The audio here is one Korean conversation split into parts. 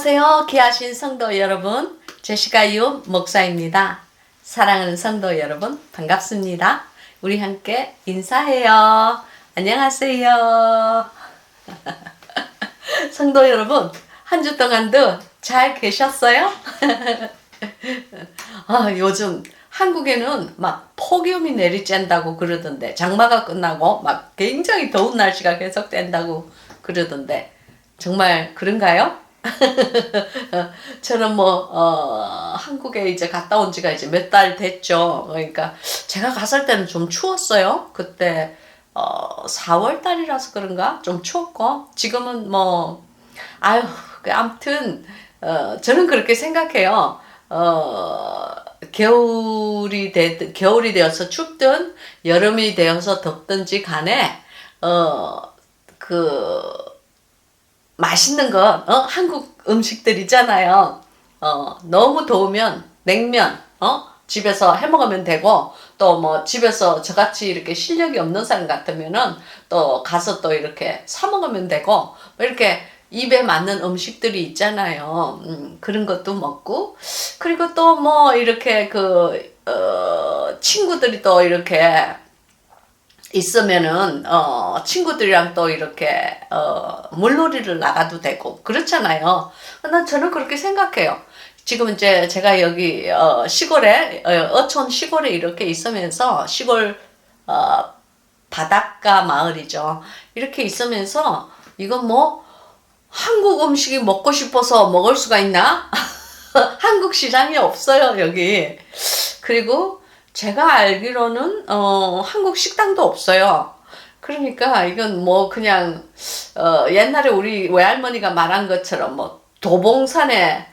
안녕하세요. 귀하신 성도 여러분. 제시카 유 목사입니다. 사랑하는 성도 여러분, 반갑습니다. 우리 함께 인사해요. 안녕하세요. 성도 여러분, 한 주 동안도 잘 계셨어요? 요즘 한국에는 막 폭염이 내리쬐다고 그러던데, 장마가 끝나고 막 굉장히 더운 날씨가 계속된다고 그러던데, 정말 그런가요? 저는 한국에 이제 갔다 온 지가 이제 몇 달 됐죠. 그러니까 제가 갔을 때는 좀 추웠어요. 그때 4월 달이라서 그런가? 좀 추웠고, 지금은 아무튼, 저는 그렇게 생각해요. 겨울이 되어서 춥든, 여름이 되어서 덥든지 간에, 맛있는 거, 한국 음식들 있잖아요. 너무 더우면 냉면, 집에서 해 먹으면 되고, 또 집에서 저같이 이렇게 실력이 없는 사람 같으면은 또 가서 또 이렇게 사 먹으면 되고, 이렇게 입에 맞는 음식들이 있잖아요. 그런 것도 먹고, 그리고 또 이렇게 친구들이 또 이렇게 있으면은 친구들이랑 또 이렇게 물놀이를 나가도 되고 그렇잖아요. 저는 그렇게 생각해요. 지금 이제 제가 여기 시골에 어촌 시골에 이렇게 있으면서 시골 바닷가 마을이죠. 이렇게 있으면서 이건 한국 음식이 먹고 싶어서 먹을 수가 있나? 한국 시장이 없어요, 여기. 그리고 제가 알기로는 한국 식당도 없어요. 그러니까 이건 그냥 옛날에 우리 외할머니가 말한 것처럼 도봉산에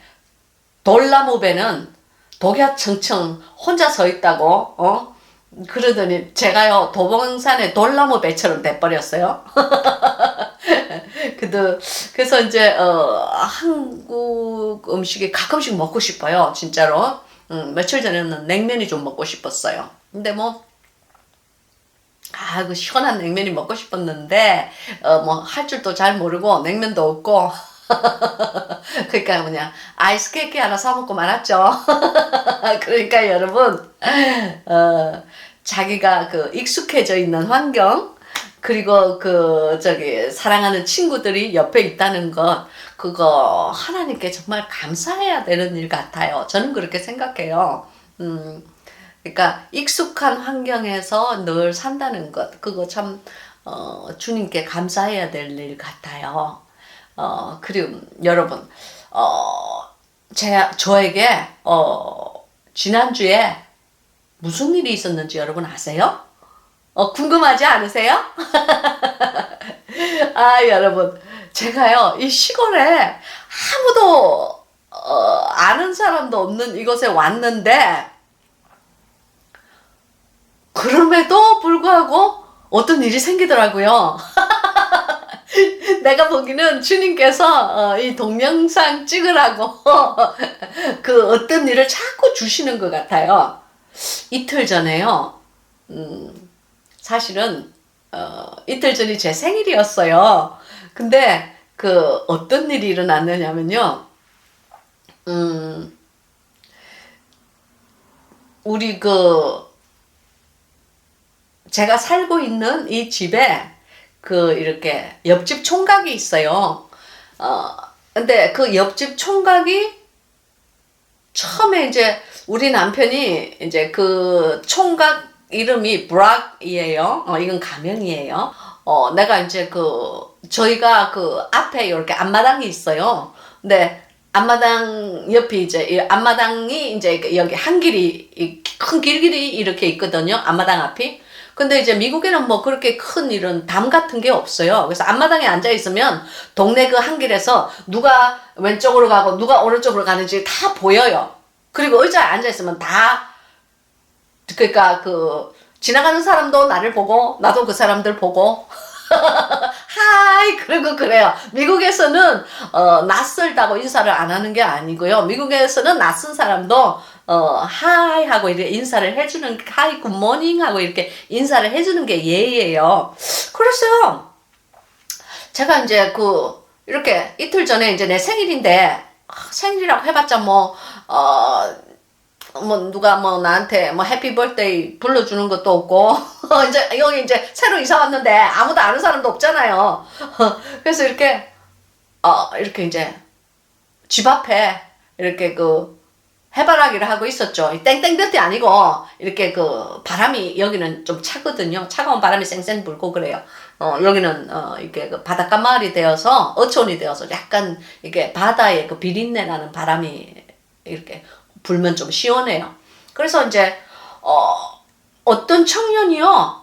돌나무 배는 독야청청 혼자 서 있다고 그러더니 제가요 도봉산에 돌나무 배처럼 돼버렸어요. 그래서 이제 한국 음식이 가끔씩 먹고 싶어요, 진짜로. 며칠 전에는 냉면이 좀 먹고 싶었어요. 근데 그 시원한 냉면이 먹고 싶었는데, 할 줄도 잘 모르고, 냉면도 없고, 그러니까 아이스 케이크 하나 사먹고 말았죠. 그러니까 여러분, 자기가 익숙해져 있는 환경, 그리고 사랑하는 친구들이 옆에 있다는 것, 그거 하나님께 정말 감사해야 되는 일 같아요. 저는 그렇게 생각해요. 그러니까 익숙한 환경에서 늘 산다는 것, 그거 참 주님께 감사해야 될 일 같아요. 그리고 여러분, 저에게 지난주에 무슨 일이 있었는지 여러분 아세요? 궁금하지 않으세요? 여러분, 제가요, 이 시골에 아무도, 아는 사람도 없는 이곳에 왔는데, 그럼에도 불구하고 어떤 일이 생기더라고요. 내가 보기는 주님께서 이 동영상 찍으라고 어떤 일을 자꾸 주시는 것 같아요. 이틀 전에요. 사실은 이틀 전이 제 생일이었어요. 근데 어떤 일이 일어났느냐면요. 우리 제가 살고 있는 이 집에 이렇게 옆집 총각이 있어요. 근데 옆집 총각이 처음에 이제 우리 남편이 이제 총각 이름이 브락이에요. 이건 가명이에요. 내가 이제 저희가 앞에 이렇게 앞마당이 있어요. 근데 앞마당 옆이 이제 앞마당이 이제 여기 한 길이 큰 길이 이렇게 있거든요. 앞마당 앞이. 근데 이제 미국에는 그렇게 큰 이런 담 같은 게 없어요. 그래서 앞마당에 앉아 있으면 동네 한 길에서 누가 왼쪽으로 가고 누가 오른쪽으로 가는지 다 보여요. 그리고 의자에 앉아 있으면 그러니까 지나가는 사람도 나를 보고 나도 그 사람들 보고 하이 그러고 그래요. 미국에서는 낯설다고 인사를 안 하는 게 아니고요. 미국에서는 낯선 사람도 하이 하고 이렇게 인사를 해주는, 하이 굿모닝 하고 이렇게 인사를 해주는 게 예의예요. 그랬어요. 제가 이제 이렇게 이틀 전에 이제 내 생일인데 생일이라고 해봤자 누가 나한테 해피 버스데이 불러주는 것도 없고, 이제, 여기 이제 새로 이사 왔는데 아무도 아는 사람도 없잖아요. 그래서 이렇게 이제 집 앞에 이렇게 해바라기를 하고 있었죠. 땡땡볕이 아니고, 이렇게 바람이 여기는 좀 차거든요. 차가운 바람이 쌩쌩 불고 그래요. 여기는, 이게 바닷가 마을이 되어서, 어촌이 되어서 약간, 이게 바다에 비린내 나는 바람이 이렇게 불면 좀 시원해요. 그래서 이제, 어떤 청년이요,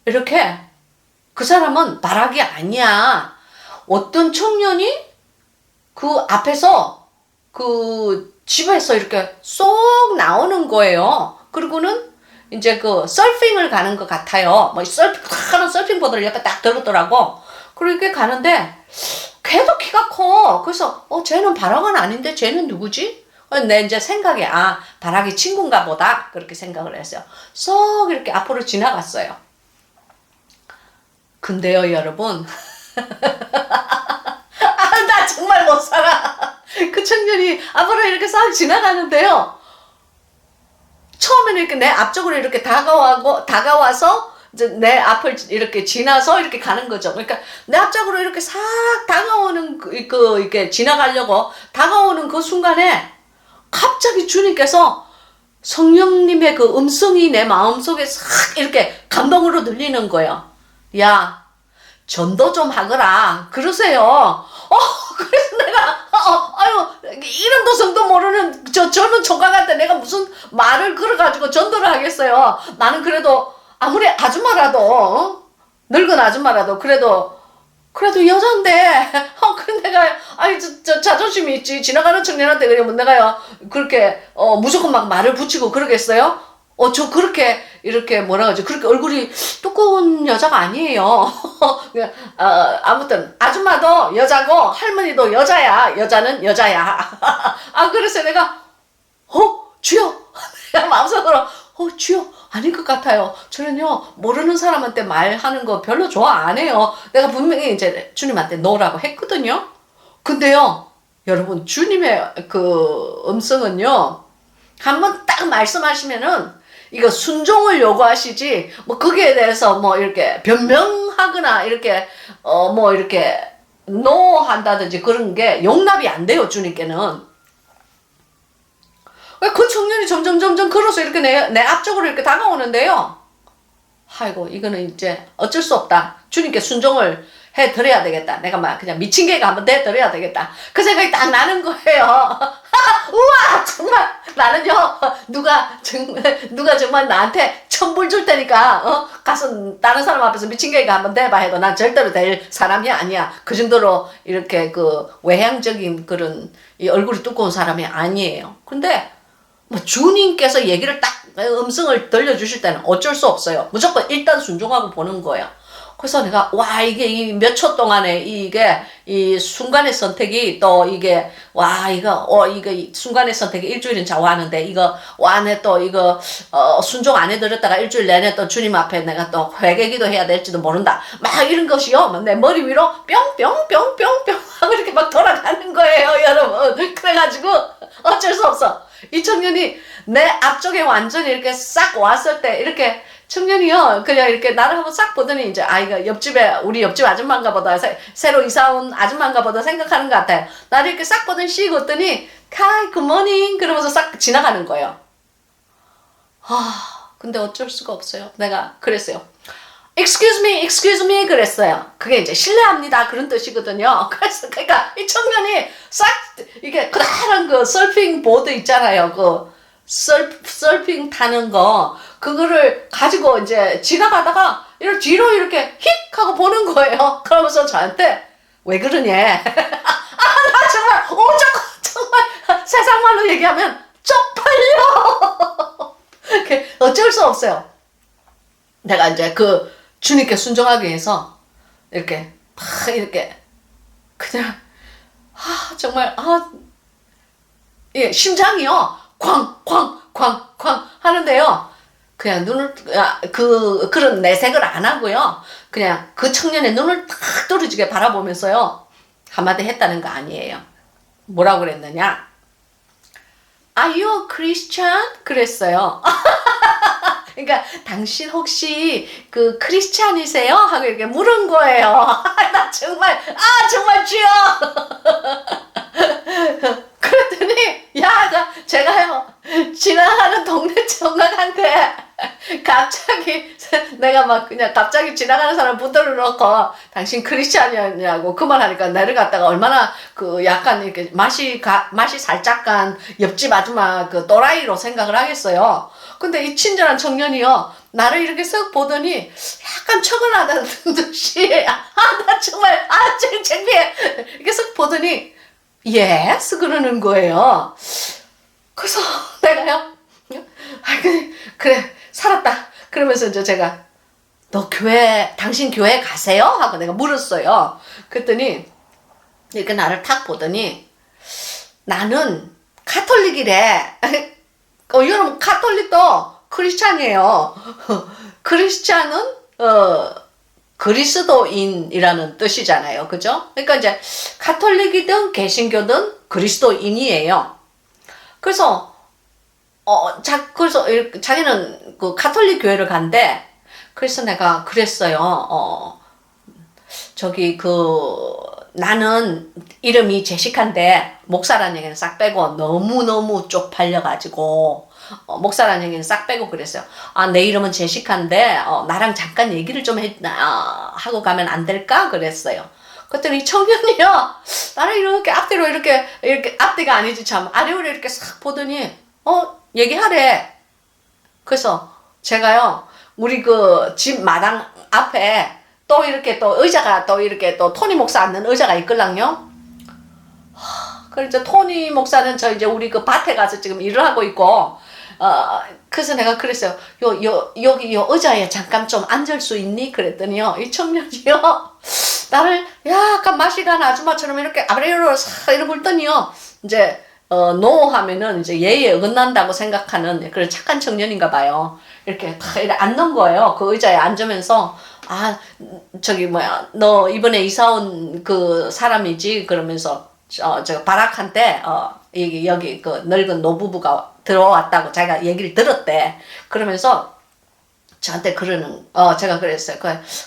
이렇게, 그 사람은 바락이 아니야. 어떤 청년이 그 앞에서, 집에서 이렇게 쏙 나오는 거예요. 그리고는 이제 서핑을 가는 것 같아요. 하는 서핑보드를 옆에 딱 들었더라고. 그렇게 가는데, 걔도 키가 커. 그래서, 쟤는 바락은 아닌데, 쟤는 누구지? 내 이제 생각에, 바락이 친구인가 보다. 그렇게 생각을 했어요. 쏙 이렇게 앞으로 지나갔어요. 근데요, 여러분. 나 정말 못 살아. 그 청년이 앞으로 이렇게 싹 지나가는데요. 처음에는 이렇게 내 앞쪽으로 이렇게 다가와서 이제 내 앞을 이렇게 지나서 이렇게 가는 거죠. 그러니까 내 앞쪽으로 이렇게 싹 다가오는 이렇게 지나가려고 다가오는 그 순간에 갑자기 주님께서 성령님의 그 음성이 내 마음속에 싹 이렇게 감동으로 들리는 거예요. 야, 전도 좀 하거라. 그러세요. 그래서 내가, 이름도 성도 모르는 젊은 총각한테 내가 무슨 말을 걸어가지고 전도를 하겠어요. 나는 그래도, 아무리 아줌마라도, 늙은 아줌마라도, 그래도 여잔데, 그래 내가, 자존심이 있지. 지나가는 청년한테 그러면 내가요, 그렇게, 무조건 막 말을 붙이고 그러겠어요? 저 그렇게, 이렇게 그렇게 얼굴이 두꺼운 여자가 아니에요. 아무튼, 아줌마도 여자고, 할머니도 여자야. 여자는 여자야. 그래서 내가, 주여! 내가 마음속으로, 주여! 아닌 것 같아요. 저는요, 모르는 사람한테 말하는 거 별로 좋아 안 해요. 내가 분명히 이제 주님한테 노라고 했거든요. 근데요, 여러분, 주님의 음성은요, 한번 딱 말씀하시면은, 이거 순종을 요구하시지, 거기에 대해서 이렇게 변명하거나, 이렇게, 이렇게, 노 한다든지 그런 게 용납이 안 돼요, 주님께는. 그 청년이 점점 걸어서 이렇게 내 앞쪽으로 이렇게 다가오는데요. 아이고, 이거는 이제 어쩔 수 없다. 주님께 순종을 해드려야 되겠다. 내가 그냥 미친 개가 한번 돼드려야 되겠다. 그 생각이 딱 나는 거예요. 우와, 정말 나는요, 누가 정말 나한테 1,000불 줄 테니까, 가서 다른 사람 앞에서 미친 개가 한번 돼봐 해도 난 절대로 될 사람이 아니야. 그 정도로 이렇게 외향적인 그런 이 얼굴이 두꺼운 사람이 아니에요. 근데 주님께서 얘기를 딱 음성을 들려주실 때는 어쩔 수 없어요. 무조건 일단 순종하고 보는 거예요. 그래서 내가 이게 이 몇 초 동안에 이게 이 순간의 선택이 또 이게 이게 순간의 선택이 일주일은 좌우하는데 이거 내 또 이거 순종 안 해드렸다가 일주일 내내 또 주님 앞에 내가 또 회개기도 해야 될지도 모른다. 막 이런 것이요. 내 머리 위로 뿅뿅뿅뿅뿅 하고 이렇게 막 돌아가는 거예요, 여러분. 그래가지고 어쩔 수 없어. 이 청년이 내 앞쪽에 완전히 이렇게 싹 왔을 때 이렇게 청년이요 그냥 이렇게 나를 한번 싹 보더니 이제 이거 우리 옆집 아줌마인가 보다 새로 이사 온 아줌마인가 보다 생각하는 것 같아요. 나를 이렇게 싹 보더니 씩 웃더니 hi good morning 그러면서 싹 지나가는 거예요. 근데 어쩔 수가 없어요. 내가 그랬어요. excuse me 그랬어요. 그게 이제 실례합니다 그런 뜻이거든요. 그래서 그러니까 이 청년이 싹 이게 커다란 서핑 보드 있잖아요. 서핑 타는 거 그거를 가지고 이제 지나가다가 뒤로 이렇게 휙 하고 보는 거예요. 그러면서 저한테 왜 그러냐. 나 정말 정말 세상 말로 얘기하면 쪽팔려. 어쩔 수 없어요. 내가 이제 주님께 순종하기 위해서 이렇게 이렇게 그냥 정말 심장이요 쾅쾅쾅쾅 하는데요. 그냥 눈을 그런 내색을 안 하고요. 그냥 그 청년의 눈을 탁 뚫어지게 바라보면서요 한마디 했다는 거 아니에요. 뭐라고 그랬느냐? Are you a Christian? 그랬어요. 그러니까 당신 혹시 그 크리스찬이세요? 하고 이렇게 물은 거예요. 나 정말 정말 주여. 그랬더니 제가요 지나가는 동네 청각한테 갑자기 내가 막 그냥 갑자기 지나가는 사람 붙들어 놓고 당신 크리스찬이었냐고 그 말 하니까 내려갔다가 얼마나 그 약간 이렇게 맛이 살짝 간 옆집 아줌마 그 또라이로 생각을 하겠어요. 근데 이 친절한 청년이요 나를 이렇게 쓱 보더니 약간 척을 하다는 듯이 나 정말 창피해 이렇게 쓱 보더니 예스 그러는 거예요. 그래서 내가요 그래 살았다 그러면서 이제 제가 너 당신 교회 가세요? 하고 내가 물었어요. 그랬더니 이렇게 나를 탁 보더니 나는 카톨릭이래. 여러분 카톨릭도 크리스찬이에요. 크리스찬은 그리스도인이라는 뜻이잖아요. 그죠? 그러니까 이제 카톨릭이든 개신교든 그리스도인이에요. 그래서 그래서 자기는 그 카톨릭 교회를 간대. 그래서 내가 그랬어요. 나는 이름이 제시카인데 목사라는 얘기는 싹 빼고 너무너무 쪽팔려가지고 목사라는 얘기는 싹 빼고 그랬어요. 내 이름은 제시카인데 나랑 잠깐 얘기를 좀 하고 가면 안 될까? 그랬어요. 그랬더니 청년이요 나를 이렇게 앞뒤로 이렇게 앞뒤가 아니지 참 아래로 이렇게 싹 보더니 얘기하래. 그래서 제가요 우리 그 집 마당 앞에 또 이렇게 또 의자가 또 이렇게 또 토니 목사 앉는 의자가 있걸랑요. 그래서 토니 목사는 저 이제 우리 그 밭에 가서 지금 일을 하고 있고 그래서 내가 그랬어요. 여기 의자에 잠깐 좀 앉을 수 있니? 그랬더니요 이 청년이요 나를 약간 맛이 간 아줌마처럼 이렇게 아래로 싹 이렇게 불더니요 이제 노 하면은 이제 예의에 어긋난다고 생각하는 그런 착한 청년인가 봐요. 이렇게 다 이렇게 앉는 거예요. 그 의자에 앉으면서 너 이번에 이사 온 그 사람이지? 그러면서 저 바락한테 여기 그 늙은 노부부가 들어왔다고 자기가 얘기를 들었대. 그러면서 저한테 제가 그랬어요.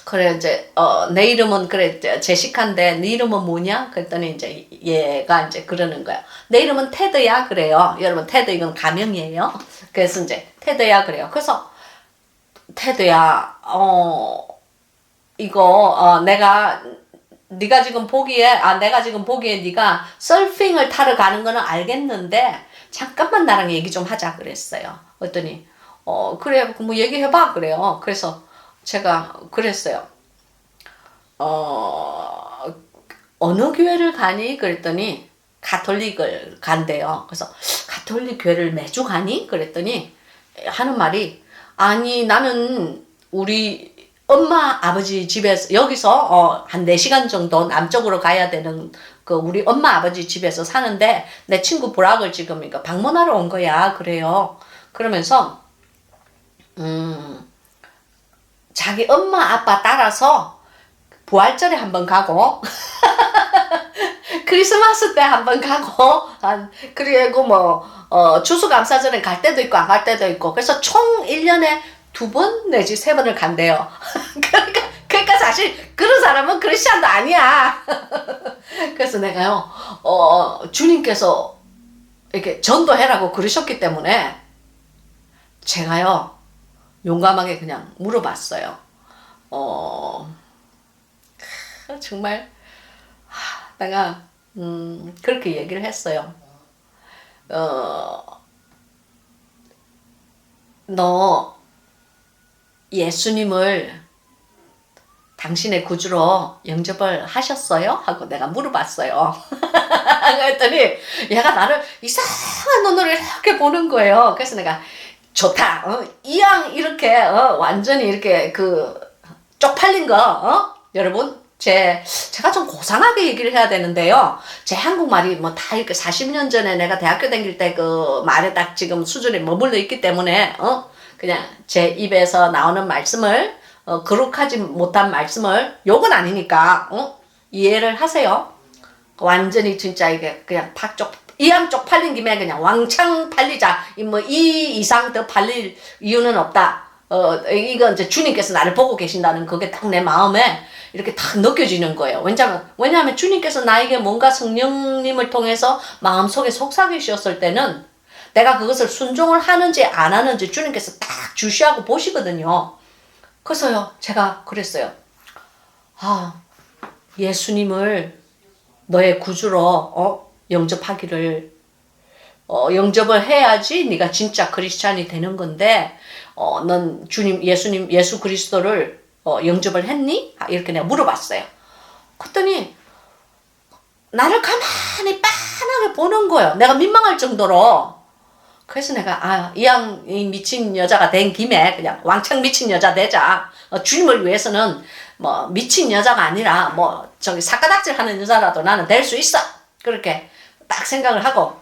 그래, 이제, 내 이름은, 그래, 제시카인데, 네 이름은 뭐냐? 그랬더니, 이제, 얘가 이제 그러는 거야. 내 이름은 테드야? 그래요. 여러분, 테드 이건 가명이에요. 그래서 이제, 테드야? 그래요. 그래서, 테드야, 내가 지금 보기에 네가 서핑을 타러 가는 거는 알겠는데, 잠깐만 나랑 얘기 좀 하자 그랬어요. 그랬더니, 그래, 뭐 얘기해봐 그래요. 그래서 제가 그랬어요. 어느 교회를 가니? 그랬더니 가톨릭을 간대요. 그래서 가톨릭 교회를 매주 가니? 그랬더니 하는 말이 아니 나는 우리 엄마 아버지 집에서 여기서 한 4시간 정도 남쪽으로 가야 되는 그 우리 엄마 아버지 집에서 사는데 내 친구 브락을 지금 이거 방문하러 온 거야 그래요. 그러면서 자기 엄마 아빠 따라서 부활절에 한번 가고 크리스마스 때 한번 가고 그리고 뭐 추수감사절에 갈 때도 있고 안 갈 때도 있고 그래서 총 1년에 2번 내지 3번을 간대요. 그러니까 사실 그런 사람은 크리스찬도 아니야. 그래서 내가요 주님께서 이렇게 전도해라고 그러셨기 때문에 제가요 용감하게 그냥 물어봤어요. 정말 내가 그렇게 얘기를 했어요. 너 예수님을 당신의 구주로 영접을 하셨어요? 하고 내가 물어봤어요. 그랬더니 얘가 나를 이상한 눈으로 이렇게 보는 거예요. 그래서 내가 좋다. 이왕 이렇게 완전히 이렇게 쪽팔린 거 여러분 제가 좀 고상하게 얘기를 해야 되는데요. 제 한국말이 뭐 다 이렇게 40년 전에 내가 대학교 다닐 때 그 말에 딱 지금 수준에 머물러 있기 때문에 그냥 제 입에서 나오는 말씀을 거룩하지 못한 말씀을 욕은 아니니까 이해를 하세요. 완전히 진짜 이게 그냥 이왕 쪽팔린 김에 그냥 왕창 팔리자. 이 이상 더 팔릴 이유는 없다. 이거 이제 주님께서 나를 보고 계신다는 그게 딱 내 마음에 이렇게 딱 느껴지는 거예요. 왜냐하면 주님께서 나에게 뭔가 성령님을 통해서 마음속에 속삭이셨을 때는 내가 그것을 순종을 하는지 안 하는지 주님께서 딱 주시하고 보시거든요. 그래서요, 제가 그랬어요. 예수님을 너의 구주로 영접하기를 영접을 해야지 네가 진짜 크리스찬이 되는 건데 넌 예수님 예수 그리스도를 영접을 했니? 이렇게 내가 물어봤어요. 그랬더니 나를 가만히 빤하게 보는 거예요. 내가 민망할 정도로. 그래서 내가 이왕 이 미친 여자가 된 김에 그냥 왕창 미친 여자 되자. 주님을 위해서는 뭐 미친 여자가 아니라 뭐 저기 사가닥질 하는 여자라도 나는 될 수 있어. 그렇게 딱 생각을 하고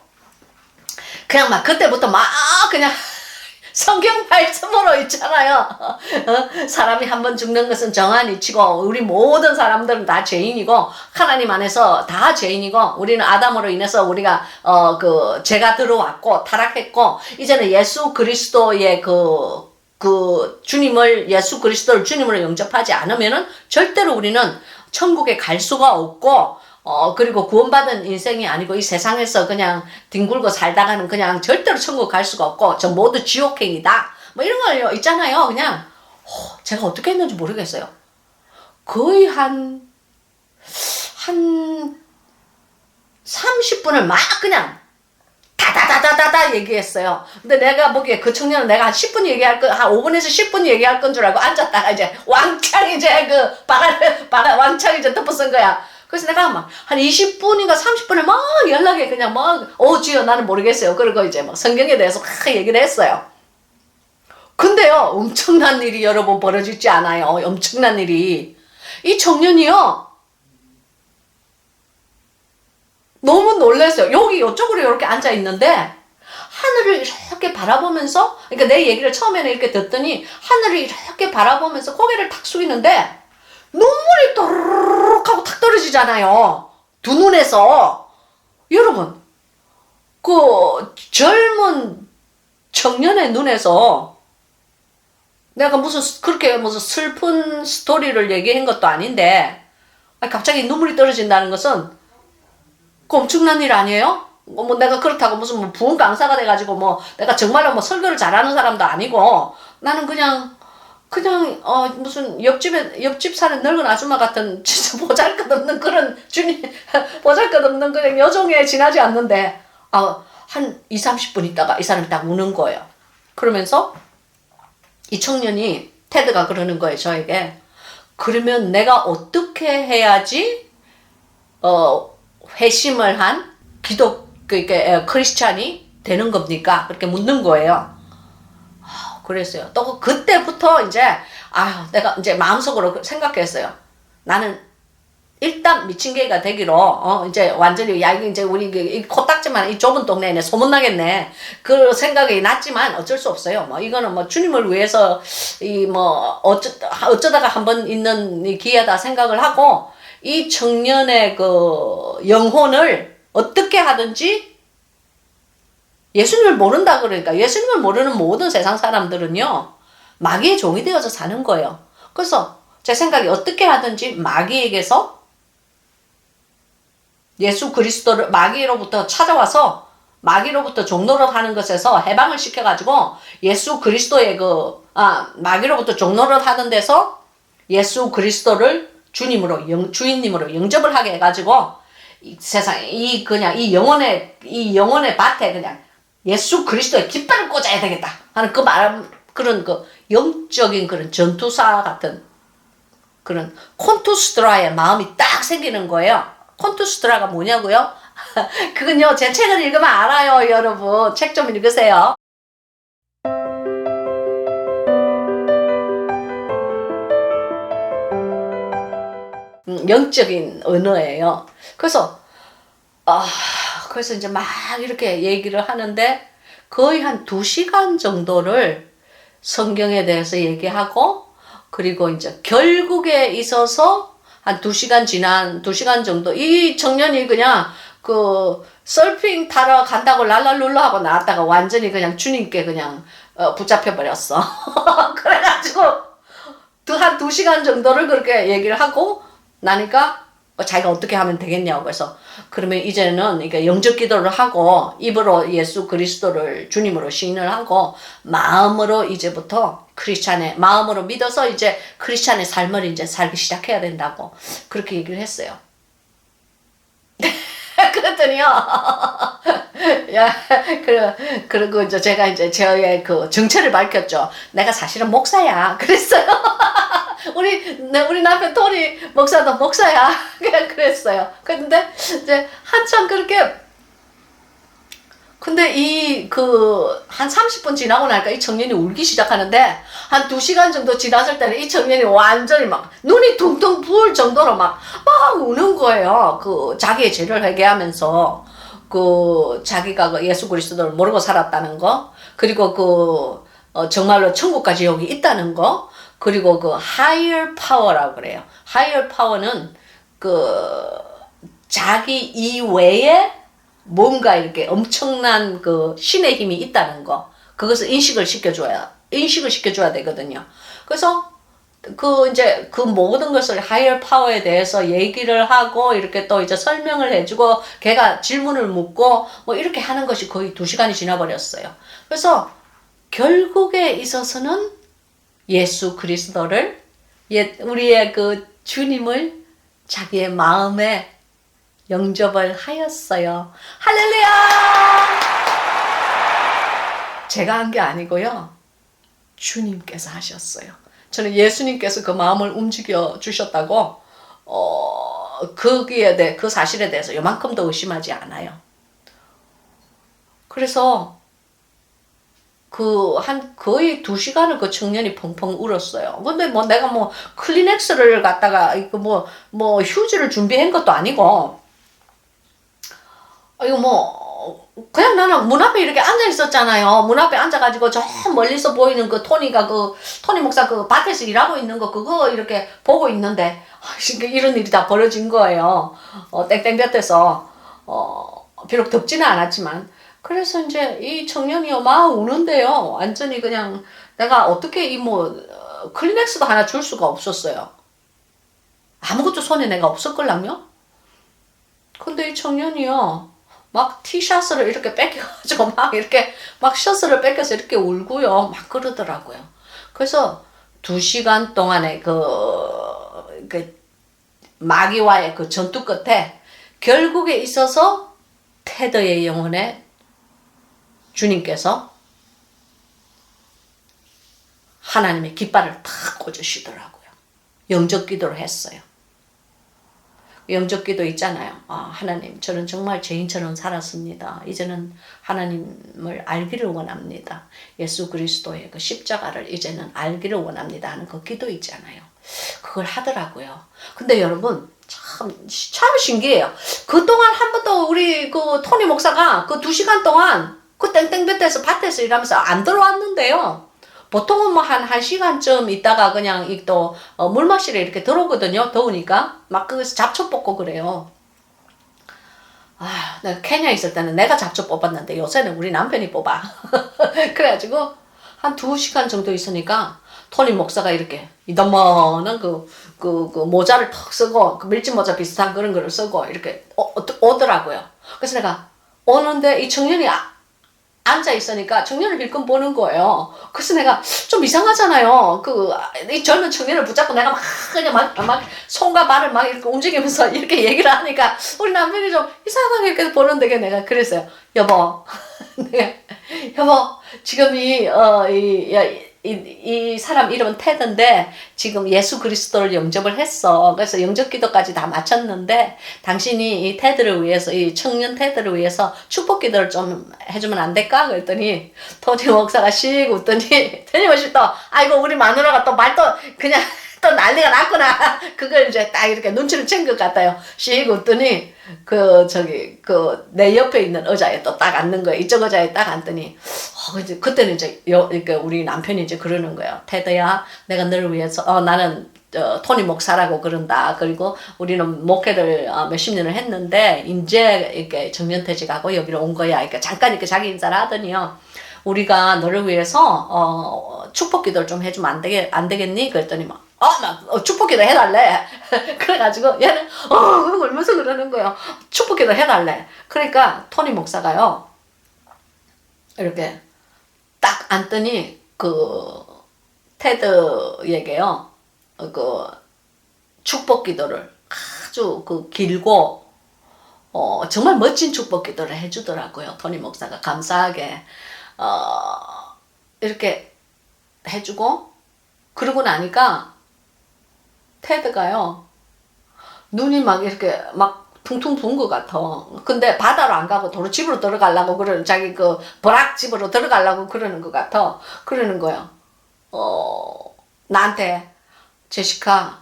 그냥 막 그때부터 막 그냥 성경 말씀으로 있잖아요. 사람이 한 번 죽는 것은 정한 이치고 우리 모든 사람들은 다 죄인이고 하나님 안에서 다 죄인이고 우리는 아담으로 인해서 우리가 죄가 들어왔고 타락했고 이제는 예수 그리스도의 예수 그리스도를 주님으로 영접하지 않으면은 절대로 우리는 천국에 갈 수가 없고 그리고 구원받은 인생이 아니고 이 세상에서 그냥 뒹굴고 살다가는 그냥 절대로 천국 갈 수가 없고 저 모두 지옥행이다. 뭐 이런 거 있잖아요. 그냥 제가 어떻게 했는지 모르겠어요. 거의 한 30분을 막 그냥 다다다다다다 얘기했어요. 근데 내가 보기에 그 청년은 내가 한 10분 한 5분에서 10분 얘기할 건 줄 알고 앉았다가 이제 왕창 이제 왕창 이제 덮어쓴 거야. 그래서 내가 막 한 20분인가 30분을 막 연락해 그냥 주여 나는 모르겠어요. 그리고 이제 막 성경에 대해서 막 얘기를 했어요. 근데요, 엄청난 일이 여러분 벌어지지 않아요. 엄청난 일이. 이 청년이요, 너무 놀랐어요. 이쪽으로 이렇게 앉아 있는데 하늘을 이렇게 바라보면서, 그러니까 내 얘기를 처음에는 이렇게 듣더니 하늘을 이렇게 바라보면서 고개를 탁 숙이는데 눈물이 또르륵 하고 탁 떨어지잖아요. 두 눈에서. 여러분, 그 젊은 청년의 눈에서 내가 그렇게 무슨 슬픈 스토리를 얘기한 것도 아닌데 갑자기 눈물이 떨어진다는 것은 그 엄청난 일 아니에요? 뭐 내가 그렇다고 무슨 부흥 강사가 돼가지고 내가 정말로 설교를 잘하는 사람도 아니고 나는 그냥 무슨 옆집 사는 늙은 아줌마 같은 진짜 보잘것없는 그런 보잘것없는 그냥 여종에 지나지 않는데 한 20-30분 있다가 이 사람이 딱 우는 거예요. 그러면서 이 청년이 테드가 그러는 거예요, 저에게. 그러면 내가 어떻게 해야지 회심을 한 크리스찬이 되는 겁니까? 그렇게 묻는 거예요. 그랬어요. 또 그때부터 이제 내가 이제 마음속으로 생각했어요. 나는 일단 미친 개가 되기로 이제 완전히 이제 우리 코딱지만 이 좁은 동네에 소문나겠네. 그 생각이 났지만 어쩔 수 없어요. 이거는 주님을 위해서 어쩌다가 한번 있는 이 기회다 생각을 하고 이 청년의 그 영혼을 어떻게 하든지 예수님을 모른다 그러니까 예수님을 모르는 모든 세상 사람들은요 마귀의 종이 되어서 사는 거예요. 그래서 제 생각에 어떻게 하든지 마귀에게서 예수 그리스도를 마귀로부터 찾아와서 마귀로부터 종노릇하는 것에서 해방을 시켜가지고 예수 그리스도의 마귀로부터 종노릇 하는 데서 예수 그리스도를 주인님으로 영접을 하게 해가지고 이 세상에 이 영혼의 밭에 그냥 예수 그리스도의 깃발을 꽂아야 되겠다 하는 그런 영적인 그런 전투사 같은 그런 콘투스드라의 마음이 딱 생기는 거예요. 콘투스드라가 뭐냐고요? 그건요, 제 책을 읽으면 알아요, 여러분. 책 좀 읽으세요. 영적인 언어예요. 그래서 이제 막 이렇게 얘기를 하는데 거의 한 2시간 정도를 성경에 대해서 얘기하고 그리고 이제 결국에 있어서 한 2시간 정도. 이 청년이 그냥 그 서핑 타러 간다고 랄랄룰라 하고 나왔다가 완전히 그냥 주님께 그냥 붙잡혀 버렸어. 그래가지고 한 2시간 정도를 그렇게 얘기를 하고 나니까 자기가 어떻게 하면 되겠냐고. 그래서 그러면 이제는 이게 영접 기도를 하고 입으로 예수 그리스도를 주님으로 시인을 하고 마음으로 이제부터 마음으로 믿어서 이제 크리스찬의 삶을 이제 살기 시작해야 된다고 그렇게 얘기를 했어요. 그랬더니요. 야, 그리고 이제 제가 이제 저의 그 정체를 밝혔죠. 내가 사실은 목사야. 그랬어요. 우리 남편 토니 목사도 목사야. 그냥 그랬어요. 근데 이제 한참 그렇게 근데 한 30분 지나고 나니까 이 청년이 울기 시작하는데, 한 2시간 정도 지났을 때는 이 청년이 완전히 막, 눈이 둥둥 부을 정도로 막 우는 거예요. 자기의 죄를 회개하면서, 자기가 예수 그리스도를 모르고 살았다는 거, 그리고 정말로 천국까지 여기 있다는 거, 그리고 higher power라고 그래요. higher power는 자기 이외에 뭔가 이렇게 엄청난 신의 힘이 있다는 거, 그것을 인식을 시켜줘야 되거든요. 그래서 이제 모든 것을 higher power에 대해서 얘기를 하고 이렇게 또 이제 설명을 해주고 걔가 질문을 묻고 뭐 이렇게 하는 것이 거의 2시간이 지나버렸어요. 그래서 결국에 있어서는 예수 그리스도를, 우리의 주님을 자기의 마음에 영접을 하였어요. 할렐루야! 제가 한 게 아니고요. 주님께서 하셨어요. 저는 예수님께서 그 마음을 움직여 주셨다고 그 사실에 대해서 요만큼도 의심하지 않아요. 그래서 한 거의 2시간을 그 청년이 펑펑 울었어요. 근데 내가 클리넥스를 갖다가 휴지를 준비한 것도 아니고, 그냥 나는 문 앞에 이렇게 앉아 있었잖아요. 문 앞에 앉아가지고 저 멀리서 보이는 토니 목사 밭에서 일하고 있는 거 그거 이렇게 보고 있는데, 이런 일이 다 벌어진 거예요. 땡땡볕에서. 비록 덥지는 않았지만. 그래서 이제 이 청년이요, 막 우는데요. 완전히 그냥 내가 어떻게 클리넥스도 하나 줄 수가 없었어요. 아무것도 손에 내가 없었걸랑요? 근데 이 청년이요, 막 티셔츠를 이렇게 뺏겨가지고 막 셔츠를 뺏겨서 이렇게 울고요. 막 그러더라고요. 그래서 2시간 동안의 마귀와의 전투 끝에 결국에 있어서 테드의 영혼에 주님께서 하나님의 깃발을 탁 꽂으시더라고요. 영접 기도를 했어요. 영접 기도 있잖아요. 하나님, 저는 정말 죄인처럼 살았습니다. 이제는 하나님을 알기를 원합니다. 예수 그리스도의 십자가를 이제는 알기를 원합니다 하는 기도 있잖아요. 그걸 하더라고요. 근데 여러분, 참 신기해요. 그동안 한 번도 우리 토니 목사가 2시간 동안 땡땡볕에서 밭에서 일하면서 안 들어왔는데요. 보통은 한 1시간쯤 있다가 그냥 물 마시러 이렇게 들어오거든요. 더우니까. 막 거기서 잡초 뽑고 그래요. 내가 케냐 있을 때는 내가 잡초 뽑았는데 요새는 우리 남편이 뽑아. 그래가지고 한 2시간 정도 있으니까 토니 목사가 이렇게 이만한 모자를 턱 쓰고 밀짚 모자 비슷한 그런 거를 쓰고 이렇게 오더라고요. 그래서 내가 오는데 이 청년이 앉아 있으니까 청년을 힐끔 보는 거예요. 그래서 내가 좀 이상하잖아요. 이 젊은 청년을 붙잡고 내가 막 손과 발을 막 이렇게 움직이면서 이렇게 얘기를 하니까 우리 남편이 좀 이상하게 이렇게 보는데 내가 그랬어요. 여보, 여보, 지금 이 사람 이름은 테드인데 지금 예수 그리스도를 영접을 했어. 그래서 영접 기도까지 다 마쳤는데 당신이 이 테드를 위해서, 이 청년 테드를 위해서 축복 기도를 좀 해주면 안 될까? 그랬더니 토니 목사가 씩 웃더니 틀림없이 또 아이고 우리 마누라가 또 말 또 그냥 또 난리가 났구나. 그걸 이제 딱 이렇게 눈치를 챈 것 같아요. 씩 웃더니 내 옆에 있는 의자에 또 딱 앉는 거예요. 이쪽 의자에 딱 앉더니 그때는 이제 우리 남편이 이제 그러는 거예요. 테드야, 내가 너를 위해서 나는 토니 목사라고 그런다. 그리고 우리는 목회를 몇십 년을 했는데 이제 이렇게 정년퇴직하고 여기로 온 거야. 그러니까 잠깐 이렇게 자기 인사를 하더니요. 우리가 너를 위해서 축복 기도를 좀 해주면 안 되겠니? 그랬더니 막 축복 기도 해달래. 그래가지고 얘는 울면서 그러는 거예요. 축복 기도 해달래. 그러니까 토니 목사가요. 이렇게 딱 앉더니 그 테드에게요. 그 축복 기도를 아주 그 길고 정말 멋진 축복 기도를 해주더라고요. 토니 목사가 감사하게 이렇게 해주고 그러고 나니까 테드가요 눈이 막 이렇게 막 퉁퉁 부은 것 같아. 근데 바다로 안 가고 도로 집으로 들어가려고 그러는 자기 그 버락 집으로 들어가려고 그러는 것 같아. 그러는 거예요. 나한테 제시카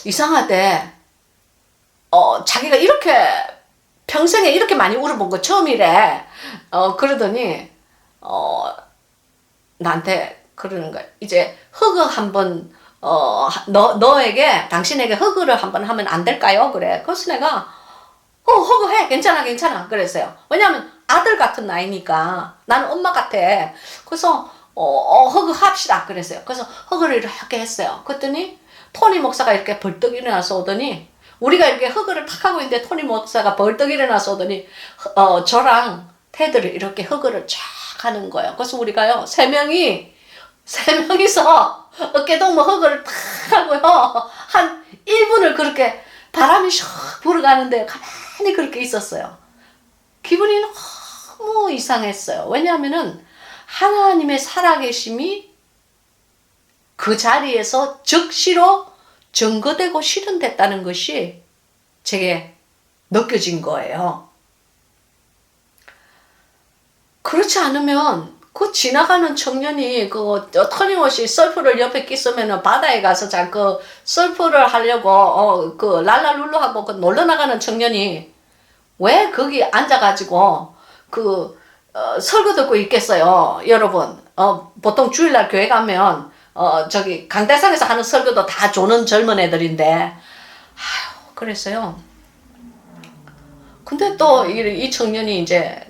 이상하대. 자기가 이렇게 평생에 이렇게 많이 울어본 거 처음이래. 그러더니 나한테 그러는 거야. 이제 허그 한번 너에게 당신에게 허그를 한번 하면 안 될까요? 그래. 그래서 내가 허그해. 괜찮아. 그랬어요. 왜냐면 아들 같은 나이니까 나는 엄마 같아. 그래서 허그 합시다. 그랬어요. 그래서 허그를 이렇게 했어요. 그랬더니 토니 목사가 이렇게 벌떡 일어나서 오더니 우리가 이렇게 허그를 탁 하고 있는데 토니 목사가 벌떡 일어나서 오더니 저랑 테드를 이렇게 허그를 쫙 하는 거예요. 그래서 우리가요 세 명이서 어깨동무 허그를 탁 하고요 한 1분을 그렇게 바람이 슉 불어가는데 가만히 그렇게 있었어요. 기분이 너무 이상했어요. 왜냐하면은 하나님의 살아계심이 그 자리에서 즉시로 증거되고 실현됐다는 것이 제게 느껴진 거예요. 그렇지 않으면 그 지나가는 청년이 그 터닝없이 썰프를 옆에 끼쓰면은 바다에 가서 그 썰프를 하려고 그 랄랄룰루 하고 그 놀러 나가는 청년이 왜 거기 앉아가지고 그 설교 듣고 있겠어요, 여러분. 보통 주일날 교회 가면 저기 강대상에서 하는 설교도 다 조는 젊은 애들인데 아휴 그랬어요. 근데 또 이 청년이 이제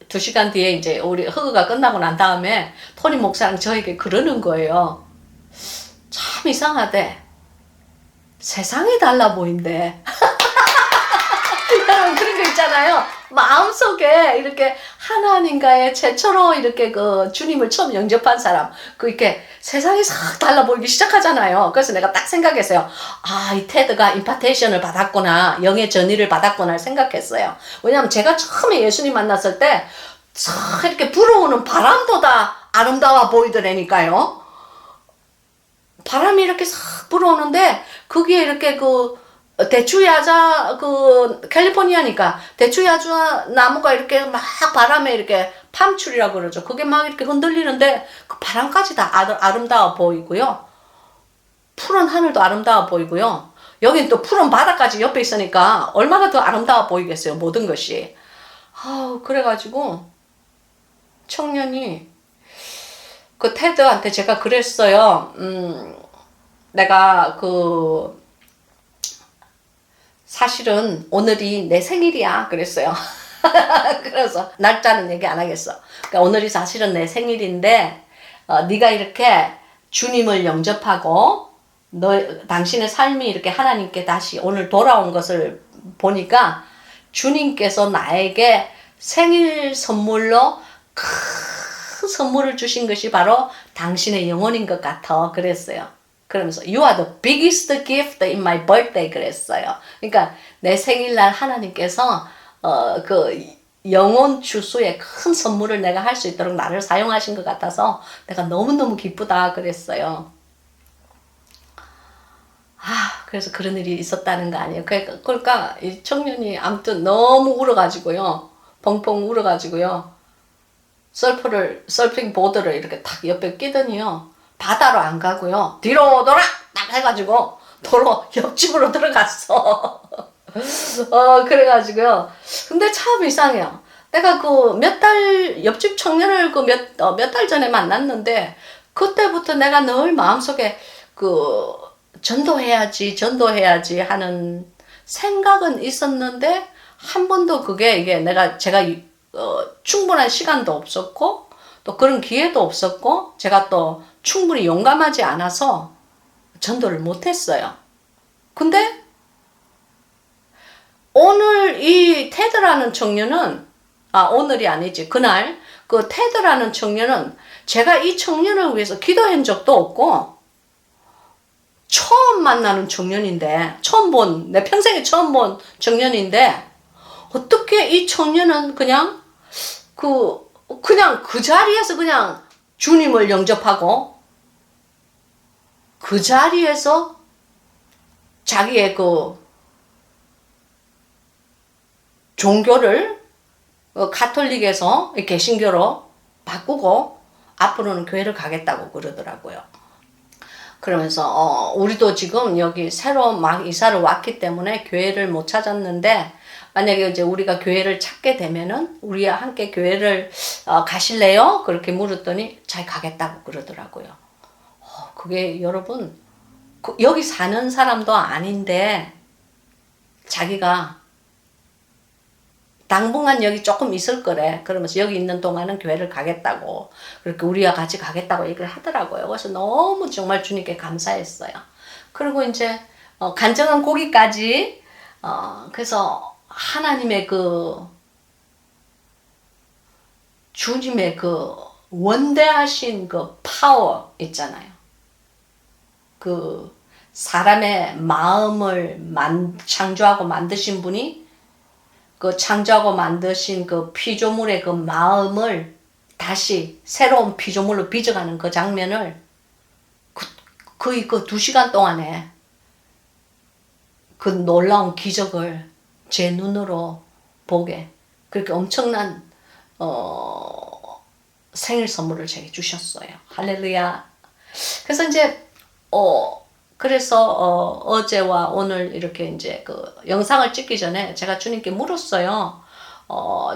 2시간 뒤에 이제 우리 허그가 끝나고 난 다음에 토니 목사랑 저에게 그러는 거예요. 참 이상하대. 세상이 달라 보인대. 여러분 그런 거 있잖아요. 마음속에 이렇게 하나님과의 최초로 이렇게 그 주님을 처음 영접한 사람 이렇게 세상이 싹 달라 보이기 시작하잖아요. 그래서 내가 딱 생각했어요. 이 테드가 임파테이션을 받았구나, 영의 전의를 받았구나 생각했어요. 왜냐하면 제가 처음에 예수님 만났을 때 싹 이렇게 불어오는 바람보다 아름다워 보이더라니까요. 바람이 이렇게 싹 불어오는데 거기에 이렇게 대추야자 캘리포니아니까 대추야자 나무가 이렇게 막 바람에 이렇게 팜출이라고 그러죠. 그게 막 이렇게 흔들리는데 그 바람까지 다 아름다워 보이고요. 푸른 하늘도 아름다워 보이고요. 여긴 또 푸른 바다까지 옆에 있으니까 얼마나 더 아름다워 보이겠어요. 모든 것이. 그래가지고 청년이 그 테드한테 제가 그랬어요. 내가 사실은 오늘이 내 생일이야 그랬어요. 그래서 날짜는 얘기 안 하겠어. 그러니까 오늘이 사실은 내 생일인데 네가 이렇게 주님을 영접하고 당신의 삶이 이렇게 하나님께 다시 오늘 돌아온 것을 보니까 주님께서 나에게 생일 선물로 큰 선물을 주신 것이 바로 당신의 영혼인 것 같아 그랬어요. 그러면서 You are the biggest gift in my birthday 그랬어요. 그러니까 내 생일날 하나님께서 그 영혼 주수의 큰 선물을 내가 할 수 있도록 나를 사용하신 것 같아서 내가 너무너무 기쁘다 그랬어요. 그래서 그런 일이 있었다는 거 아니에요. 그러니까 이 청년이 아무튼 너무 울어가지고요. 펑펑 울어가지고요. 서핑 보드를 이렇게 탁 옆에 끼더니요. 바다로 안 가고요. 뒤로 돌아! 딱 해가지고 도로 옆집으로 들어갔어. 그래가지고요. 근데 참 이상해요. 내가 옆집 청년을 몇 달 전에 만났는데 그때부터 내가 늘 마음속에 전도해야지 하는 생각은 있었는데 한 번도 제가 충분한 시간도 없었고 또 그런 기회도 없었고 제가 또 충분히 용감하지 않아서 전도를 못했어요. 근데 오늘 이 테드라는 청년은 오늘이 아니지 그날 그 테드라는 청년은 제가 이 청년을 위해서 기도한 적도 없고 처음 만나는 청년인데 내 평생에 처음 본 청년인데 어떻게 이 청년은 그냥 그 자리에서 그냥 주님을 영접하고 그 자리에서 자기의 그 종교를 가톨릭에서 개신교로 바꾸고 앞으로는 교회를 가겠다고 그러더라고요. 그러면서 우리도 지금 여기 새로 막 이사를 왔기 때문에 교회를 못 찾았는데 만약에 이제 우리가 교회를 찾게 되면은 우리와 함께 교회를 가실래요? 그렇게 물었더니 잘 가겠다고 그러더라고요. 그게 여러분 여기 사는 사람도 아닌데 자기가 당분간 여기 조금 있을 거래. 그러면서 여기 있는 동안은 교회를 가겠다고 그렇게 우리와 같이 가겠다고 얘기를 하더라고요. 그래서 너무 정말 주님께 감사했어요. 그리고 이제 간증한 고기까지 그래서 하나님의 그 주님의 그 원대하신 그 파워 있잖아요. 그 사람의 마음을 창조하고 만드신 분이 그 창조하고 만드신 그 피조물의 그 마음을 다시 새로운 피조물로 빚어가는 그 장면을 거의 그 2시간 동안에 그 놀라운 기적을 제 눈으로 보게 그렇게 엄청난 생일 선물을 제게 주셨어요. 할렐루야. 그래서 이제 그래서 어제와 오늘 이렇게 이제 그 영상을 찍기 전에 제가 주님께 물었어요.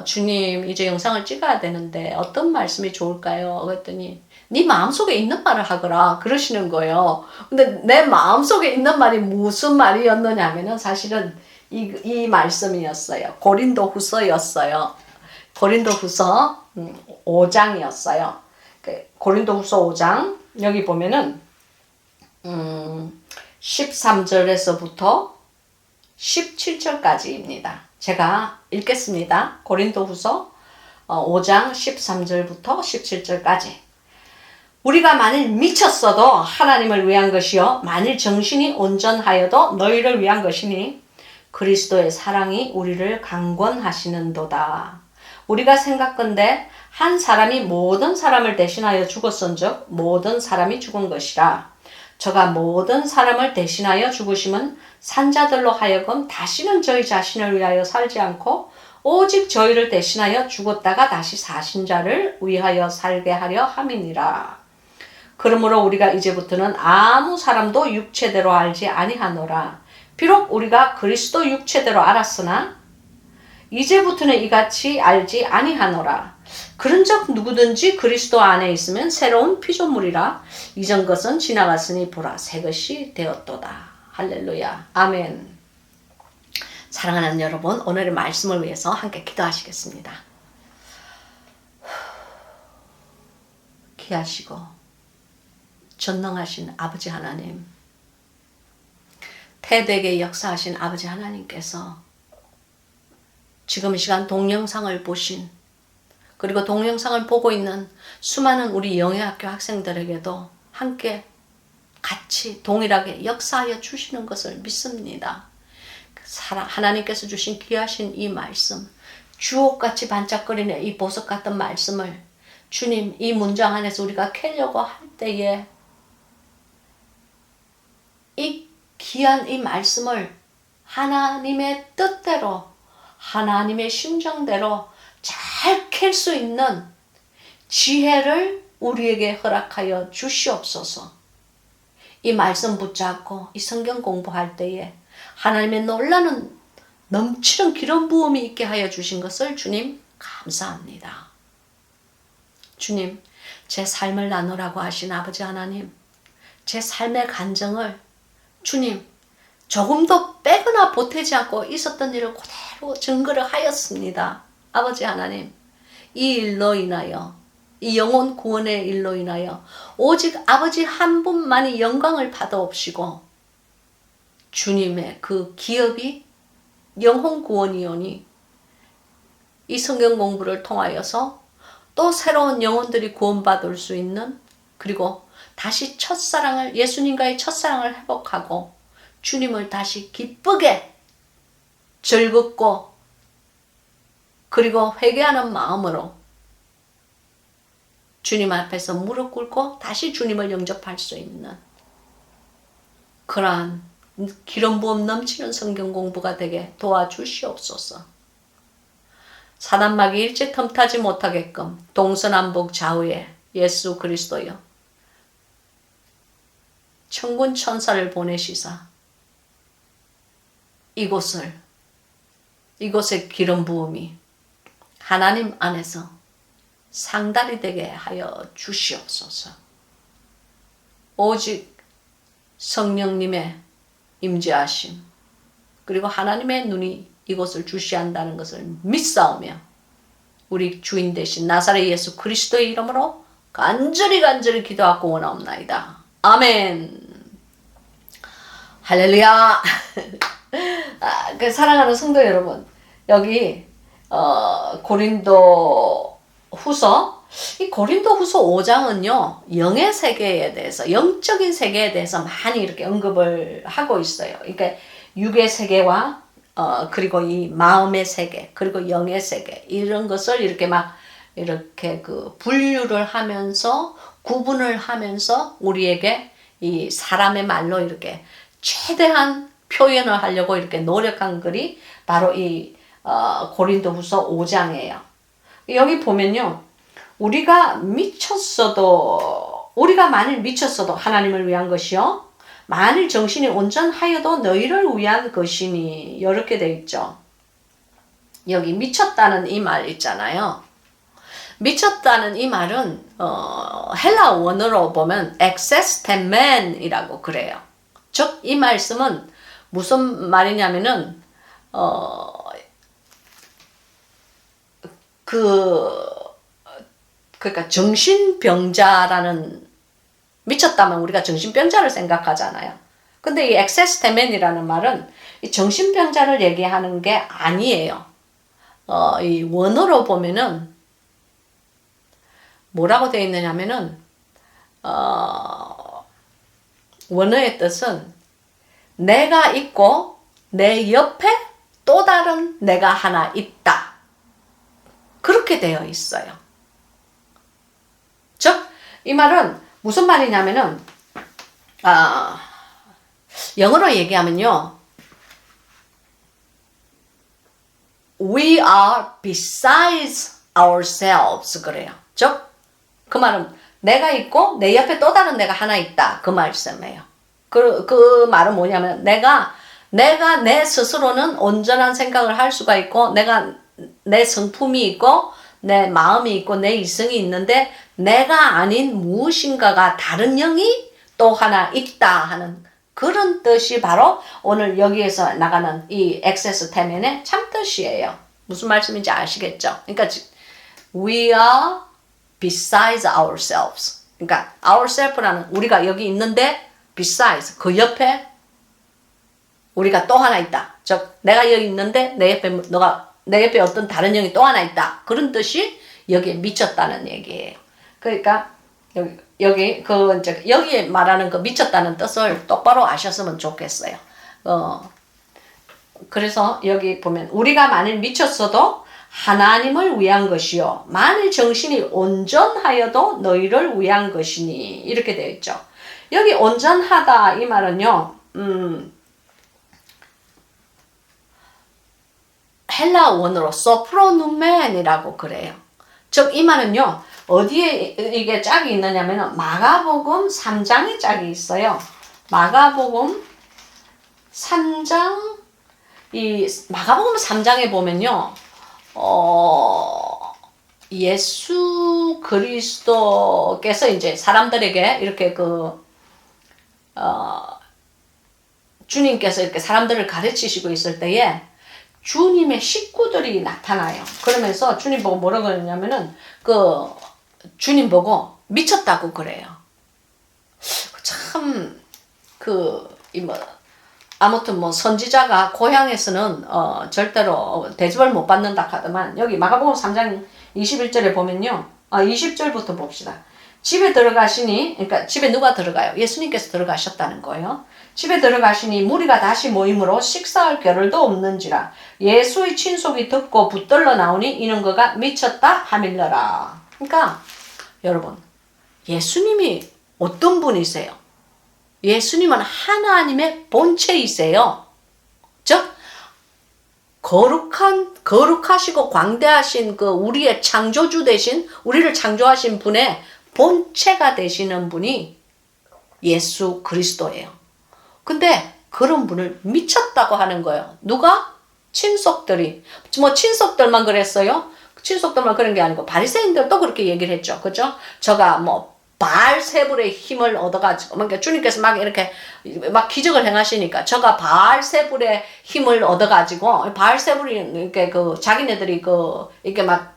주님 이제 영상을 찍어야 되는데 어떤 말씀이 좋을까요? 그랬더니 네 마음속에 있는 말을 하거라 그러시는 거예요. 근데 내 마음속에 있는 말이 무슨 말이었느냐면은 사실은 이 말씀이었어요. 고린도후서였어요. 고린도후서 5장이었어요. 고린도후서 5장 여기 보면은 13절에서부터 17절까지입니다. 제가 읽겠습니다. 고린도후서 5장 13절부터 17절까지. 우리가 만일 미쳤어도 하나님을 위한 것이요 만일 정신이 온전하여도 너희를 위한 것이니 그리스도의 사랑이 우리를 강권하시는도다. 우리가 생각건대 한 사람이 모든 사람을 대신하여 죽었은즉 모든 사람이 죽은 것이라. 저가 모든 사람을 대신하여 죽으심은 산자들로 하여금 다시는 저희 자신을 위하여 살지 않고 오직 저희를 대신하여 죽었다가 다시 사신 자를 위하여 살게 하려 함이니라. 그러므로 우리가 이제부터는 아무 사람도 육체대로 알지 아니하노라. 비록 우리가 그리스도 육체대로 알았으나 이제부터는 이같이 알지 아니하노라. 그런즉 누구든지 그리스도 안에 있으면 새로운 피조물이라. 이전 것은 지나갔으니 보라 새 것이 되었도다. 할렐루야. 아멘. 사랑하는 여러분, 오늘의 말씀을 위해서 함께 기도하시겠습니다. 귀하시고 전능하신 아버지 하나님, 태백에 역사하신 아버지 하나님께서 지금 이 시간 동영상을 보신 그리고 동영상을 보고 있는 수많은 우리 영예학교 학생들에게도 함께 같이 동일하게 역사하여 주시는 것을 믿습니다. 하나님께서 주신 귀하신 이 말씀, 주옥같이 반짝거리는 이 보석 같은 말씀을 주님 이 문장 안에서 우리가 캐려고 할 때에 이 귀한 이 말씀을 하나님의 뜻대로 하나님의 심정대로 잘 캘 수 있는 지혜를 우리에게 허락하여 주시옵소서. 이 말씀 붙잡고 이 성경 공부할 때에 하나님의 놀라는 넘치는 기름 부음이 있게 하여 주신 것을 주님 감사합니다. 주님, 제 삶을 나누라고 하신 아버지 하나님, 제 삶의 간증을 주님, 조금도 빼거나 보태지 않고 있었던 일을 그대로 증거를 하였습니다. 아버지 하나님, 이 일로 인하여, 이 영혼 구원의 일로 인하여 오직 아버지 한 분만이 영광을 받아옵시고 주님의 그 기업이 영혼 구원이오니 이 성경 공부를 통하여서 또 새로운 영혼들이 구원받을 수 있는, 그리고 다시 첫사랑을, 예수님과의 첫사랑을 회복하고 주님을 다시 기쁘게 즐겁고 그리고 회개하는 마음으로 주님 앞에서 무릎 꿇고 다시 주님을 영접할 수 있는 그러한 기름 부음 넘치는 성경 공부가 되게 도와주시옵소서. 사단마귀 일체 틈타지 못하게끔 동서남북 좌우에 예수 그리스도여 천군 천사를 보내시사 이곳의 기름 부음이 하나님 안에서 상달이 되게 하여 주시옵소서. 오직 성령님의 임재하심 그리고 하나님의 눈이 이곳을 주시한다는 것을 믿사오며 우리 주인 되신 나사렛 예수 그리스도의 이름으로 간절히 기도하고 원하옵나이다. 아멘. 할렐루야. 그 사랑하는 성도 여러분, 여기 고린도 후서, 이 고린도 후서 5장은요 영의 세계에 대해서, 영적인 세계에 대해서 많이 이렇게 언급을 하고 있어요. 그러니까 육의 세계와 그리고 이 마음의 세계, 그리고 영의 세계, 이런 것을 이렇게 막 이렇게 그 분류를 하면서 구분을 하면서 우리에게 이 사람의 말로 이렇게 최대한 표현을 하려고 이렇게 노력한 글이 바로 이 고린도후서 5장이에요. 여기 보면요, 우리가 만일 미쳤어도 하나님을 위한 것이요, 만일 정신이 온전하여도 너희를 위한 것이니, 이렇게 돼 있죠. 여기 미쳤다는 이 말 있잖아요. 미쳤다는 이 말은 헬라 원어로 보면 엑세스테멘이라고 그래요. 즉 이 말씀은 무슨 말이냐면은 그러니까 정신병자라는, 미쳤다면 우리가 정신병자를 생각하잖아요. 근데 이 엑세스테멘이라는 말은 이 정신병자를 얘기하는 게 아니에요. 이 원어로 보면은 뭐라고 되어 있느냐면은 원어의 뜻은 내가 있고 내 옆에 또 다른 내가 하나 있다, 그렇게 되어 있어요. 즉 이 말은 무슨 말이냐면은 영어로 얘기하면요, We are besides ourselves 그래요. 즉 그 말은 내가 있고 내 옆에 또 다른 내가 하나 있다, 그 말씀이에요. 그 말은 뭐냐면 내가 내 스스로는 온전한 생각을 할 수가 있고, 내 성품이 있고 내 마음이 있고 내 이성이 있는데 내가 아닌 무엇인가가, 다른 영이 또 하나 있다 하는 그런 뜻이 바로 오늘 여기에서 나가는 이 엑세스테멘의 참뜻이에요. 무슨 말씀인지 아시겠죠? 그러니까 we are besides ourselves. 그러니까 ourself라는 우리가 여기 있는데 besides 그 옆에 우리가 또 하나 있다. 즉 내가 여기 있는데 내 옆에 어떤 다른 영이 또 하나 있다. 그런 뜻이 여기에 미쳤다는 얘기예요. 그러니까 여기에 말하는 그 미쳤다는 뜻을 똑바로 아셨으면 좋겠어요. 그래서 여기 보면 우리가 만일 미쳤어도 하나님을 위한 것이요, 만일 정신이 온전하여도 너희를 위한 것이니, 이렇게 되어 있죠. 여기 온전하다 이 말은요, 헬라 원어로 소프로누멘이라고 그래요. 즉 이 말은요, 어디에 이게 짝이 있느냐면 마가복음 3장에 짝이 있어요. 마가복음 3장, 마가복음 3장에 보면요, 예수 그리스도께서 이제 사람들에게 이렇게 주님께서 이렇게 사람들을 가르치시고 있을 때에 주님의 식구들이 나타나요. 그러면서 주님 보고 뭐라고 그러냐면은 주님 보고 미쳤다고 그래요. 참 아무튼 선지자가 고향에서는 절대로 대접을 못 받는다 하더만, 여기 마가복음 3장 21절에 보면요. 20절부터 봅시다. 집에 들어가시니, 그러니까 집에 누가 들어가요? 예수님께서 들어가셨다는 거예요. 집에 들어가시니 무리가 다시 모임으로 식사할 겨를도 없는지라 예수의 친속이 듣고 붙들러 나오니 이는 그가 미쳤다 하밀러라. 그러니까 여러분, 예수님이 어떤 분이세요? 예수님은 하나님의 본체이세요. 즉 거룩하시고 광대하신 우리의 창조주 되신, 우리를 창조하신 분의 본체가 되시는 분이 예수 그리스도예요. 근데 그런 분을 미쳤다고 하는 거예요. 누가? 친속들이. 친속들만 그랬어요? 친속들만 그런 게 아니고 바리새인들도 그렇게 얘기를 했죠. 그죠? 저가 바알세불의 힘을 얻어가지고, 그러니까 주님께서 막 이렇게 막 기적을 행하시니까 저가 바알세불의 힘을 얻어가지고, 바알세불이 이렇게 자기네들이 이렇게 막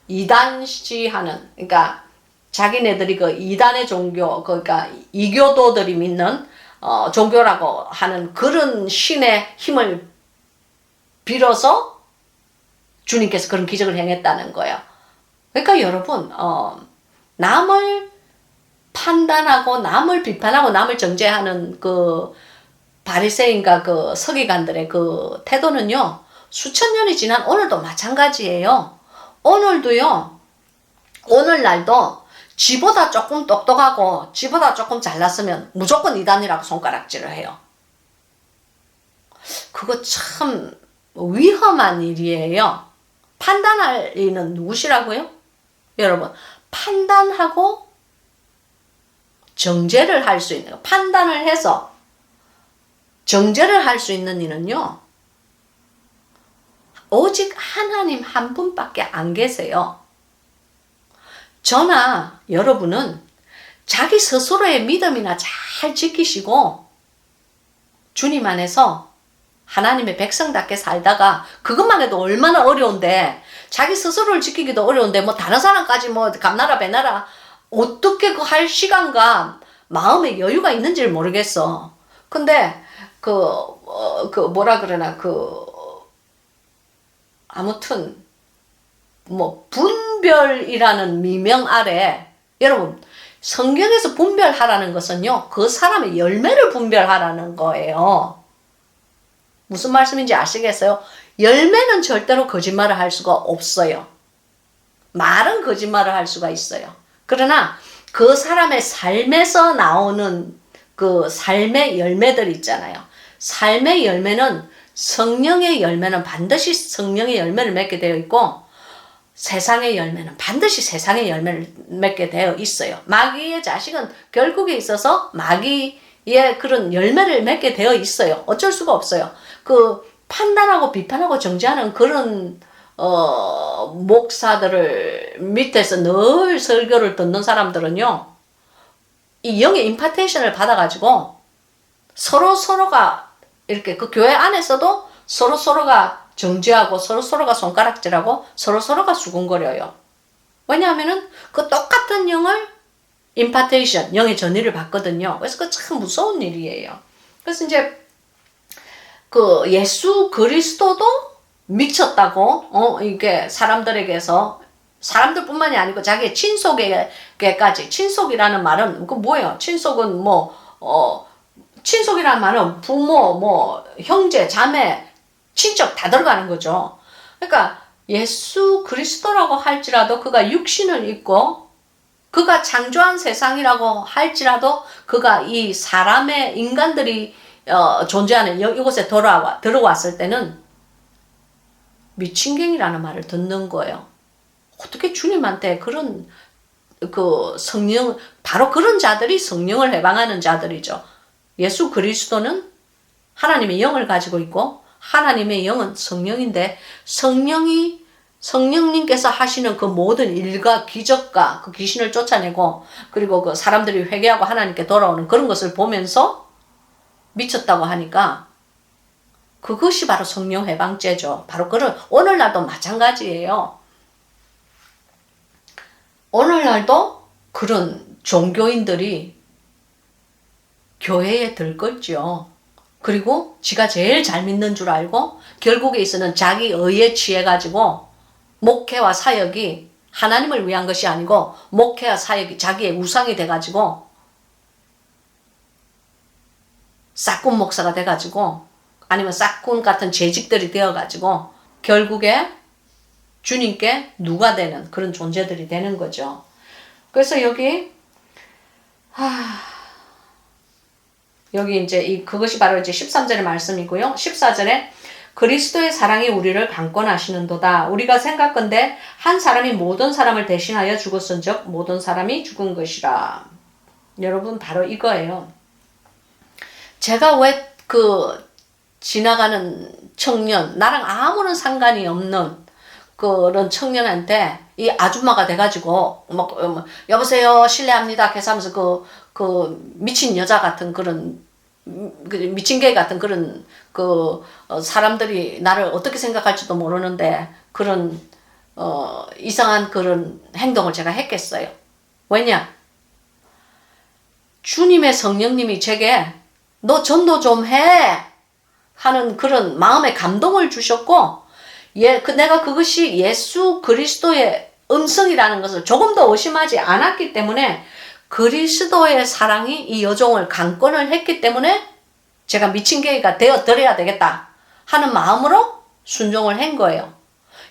이단시하는, 그러니까 자기네들이 이단의 종교, 그러니까 이교도들이 믿는 종교라고 하는 그런 신의 힘을 빌어서 주님께서 그런 기적을 행했다는 거예요. 그러니까 여러분, 남을 판단하고 남을 비판하고 남을 정죄하는 바리새인과 서기관들의 태도는요, 수천 년이 지난 오늘도 마찬가지예요. 오늘날도 지보다 조금 똑똑하고 지보다 조금 잘났으면 무조건 이단이라고 손가락질을 해요. 그거 참 위험한 일이에요. 판단할 이는 누구시라고요? 여러분, 판단하고 정죄를 할 수 있는, 판단을 해서 정죄를 할 수 있는 이는요, 오직 하나님 한 분밖에 안 계세요. 저나 여러분은 자기 스스로의 믿음이나 잘 지키시고 주님 안에서 하나님의 백성답게 살다가, 그것만 해도 얼마나 어려운데, 자기 스스로를 지키기도 어려운데 다른 사람까지 감나라 배나라 어떻게 할 시간과 마음의 여유가 있는지를 모르겠어. 근데 뭐라 그러나 아무튼 분별이라는 미명 아래, 여러분 성경에서 분별하라는 것은요, 그 사람의 열매를 분별하라는 거예요. 무슨 말씀인지 아시겠어요? 열매는 절대로 거짓말을 할 수가 없어요. 말은 거짓말을 할 수가 있어요. 그러나 그 사람의 삶에서 나오는 삶의 열매들 있잖아요. 삶의 열매는, 성령의 열매는 반드시 성령의 열매를 맺게 되어 있고, 세상의 열매는 반드시 세상의 열매를 맺게 되어 있어요. 마귀의 자식은 결국에 있어서 마귀의 그런 열매를 맺게 되어 있어요. 어쩔 수가 없어요. 판단하고 비판하고 정죄하는 그런 목사들을 밑에서 늘 설교를 듣는 사람들은요, 이 영의 임파테이션을 받아가지고 서로가 이렇게 교회 안에서도 서로가 정죄하고 서로가 손가락질하고 서로가 수군거려요. 왜냐하면은 똑같은 영을 임파테이션, 영의 전의를 받거든요. 그래서 그거 참 무서운 일이에요. 그래서 이제 예수 그리스도도 미쳤다고, 이게 사람들뿐만이 아니고 자기의 친속에게까지, 친속이라는 말은 뭐예요? 친속은 친속이라는 말은 부모, 형제, 자매, 친척 다 들어가는 거죠. 그러니까 예수 그리스도라고 할지라도 그가 육신을 입고 그가 창조한 세상이라고 할지라도 그가 이 사람의 인간들이 존재하는 이곳에 들어왔을 때는 미친경이라는 말을 듣는 거예요. 어떻게 주님한테 그런 성령, 바로 그런 자들이 성령을 해방하는 자들이죠. 예수 그리스도는 하나님의 영을 가지고 있고, 하나님의 영은 성령인데, 성령님께서 하시는 그 모든 일과 기적과 그 귀신을 쫓아내고, 그리고 사람들이 회개하고 하나님께 돌아오는 그런 것을 보면서 미쳤다고 하니까 그것이 바로 성령 해방죄죠. 바로 그런 오늘날도 마찬가지예요. 오늘날도 그런 종교인들이 교회에 들끓죠. 그리고 지가 제일 잘 믿는 줄 알고 결국에 있어는 자기 의에 취해가지고 목회와 사역이 하나님을 위한 것이 아니고 목회와 사역이 자기의 우상이 돼가지고 싹군 목사가 돼가지고 아니면 싹군 같은 재직들이 되어가지고 결국에 주님께 누가 되는 그런 존재들이 되는 거죠. 그래서 여기 이제 그것이 바로 이제 13절의 말씀이고요. 14절에 그리스도의 사랑이 우리를 강권하시는도다. 우리가 생각건대 한 사람이 모든 사람을 대신하여 죽었은즉 모든 사람이 죽은 것이라. 여러분 바로 이거예요. 제가 왜 지나가는 청년, 나랑 아무런 상관이 없는 그런 청년한테 이 아줌마가 돼가지고 여보세요 실례합니다 계속 하면서 미친 여자 같은 그런 미친 개 같은 그런 사람들이 나를 어떻게 생각할지도 모르는데 그런 이상한 그런 행동을 제가 했겠어요. 왜냐? 주님의 성령님이 제게 너 전도 좀 해 하는 그런 마음의 감동을 주셨고 내가 그것이 예수 그리스도의 음성이라는 것을 조금도 의심하지 않았기 때문에 그리스도의 사랑이 이 여종을 강권을 했기 때문에 제가 미친 개가 되어드려야 되겠다 하는 마음으로 순종을 한 거예요.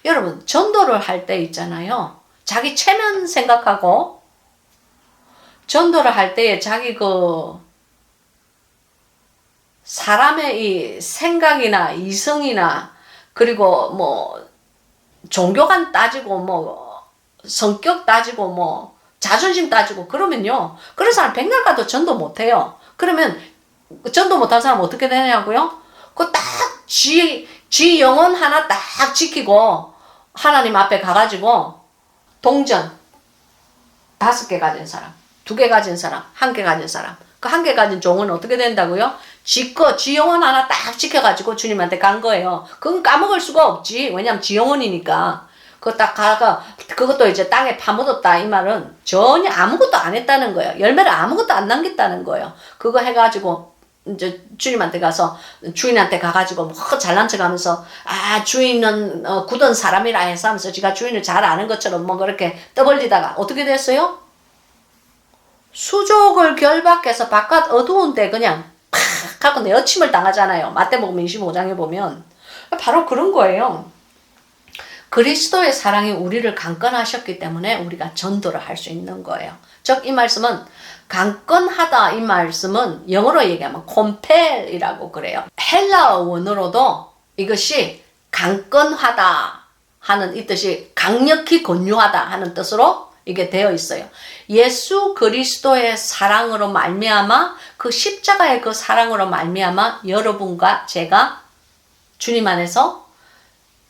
여러분 전도를 할 때 있잖아요. 자기 체면 생각하고 전도를 할 때에 자기 사람의 이 생각이나 이성이나 그리고 종교관 따지고 성격 따지고 자존심 따지고 그러면요. 그런 사람 백날 가도 전도 못해요. 그러면 전도 못한 사람 어떻게 되냐고요? 딱 지 영혼 하나 딱 지키고 하나님 앞에 가가지고 동전 5개 가진 사람, 2개 가진 사람, 1개 가진 사람. 그 1개 가진 종은 어떻게 된다고요? 지 영혼 하나 딱 지켜가지고 주님한테 간 거예요. 그건 까먹을 수가 없지. 왜냐면 지 영혼이니까. 그거 딱 그것도 이제 땅에 파묻었다. 이 말은 전혀 아무것도 안 했다는 거예요. 열매를 아무것도 안 남겼다는 거예요. 그거 해가지고 이제 주님한테 가서 주인한테 가가지고 잘난 척 하면서 주인은 굳은 사람이라 해서 하면서 지가 주인을 잘 아는 것처럼 그렇게 떠벌리다가 어떻게 됐어요? 수족을 결박해서 바깥 어두운데 그냥 팍 하고 내어침을 당하잖아요. 마태복음 25장에 보면 바로 그런 거예요. 그리스도의 사랑이 우리를 강권하셨기 때문에 우리가 전도를 할 수 있는 거예요. 즉 이 말씀은 강권하다 이 말씀은 영어로 얘기하면 compel이라고 그래요. 헬라어 원어로도 이것이 강권하다 하는 이 뜻이 강력히 권유하다 하는 뜻으로 이게 되어 있어요. 예수 그리스도의 사랑으로 말미암아 그 십자가의 그 사랑으로 말미암아 여러분과 제가 주님 안에서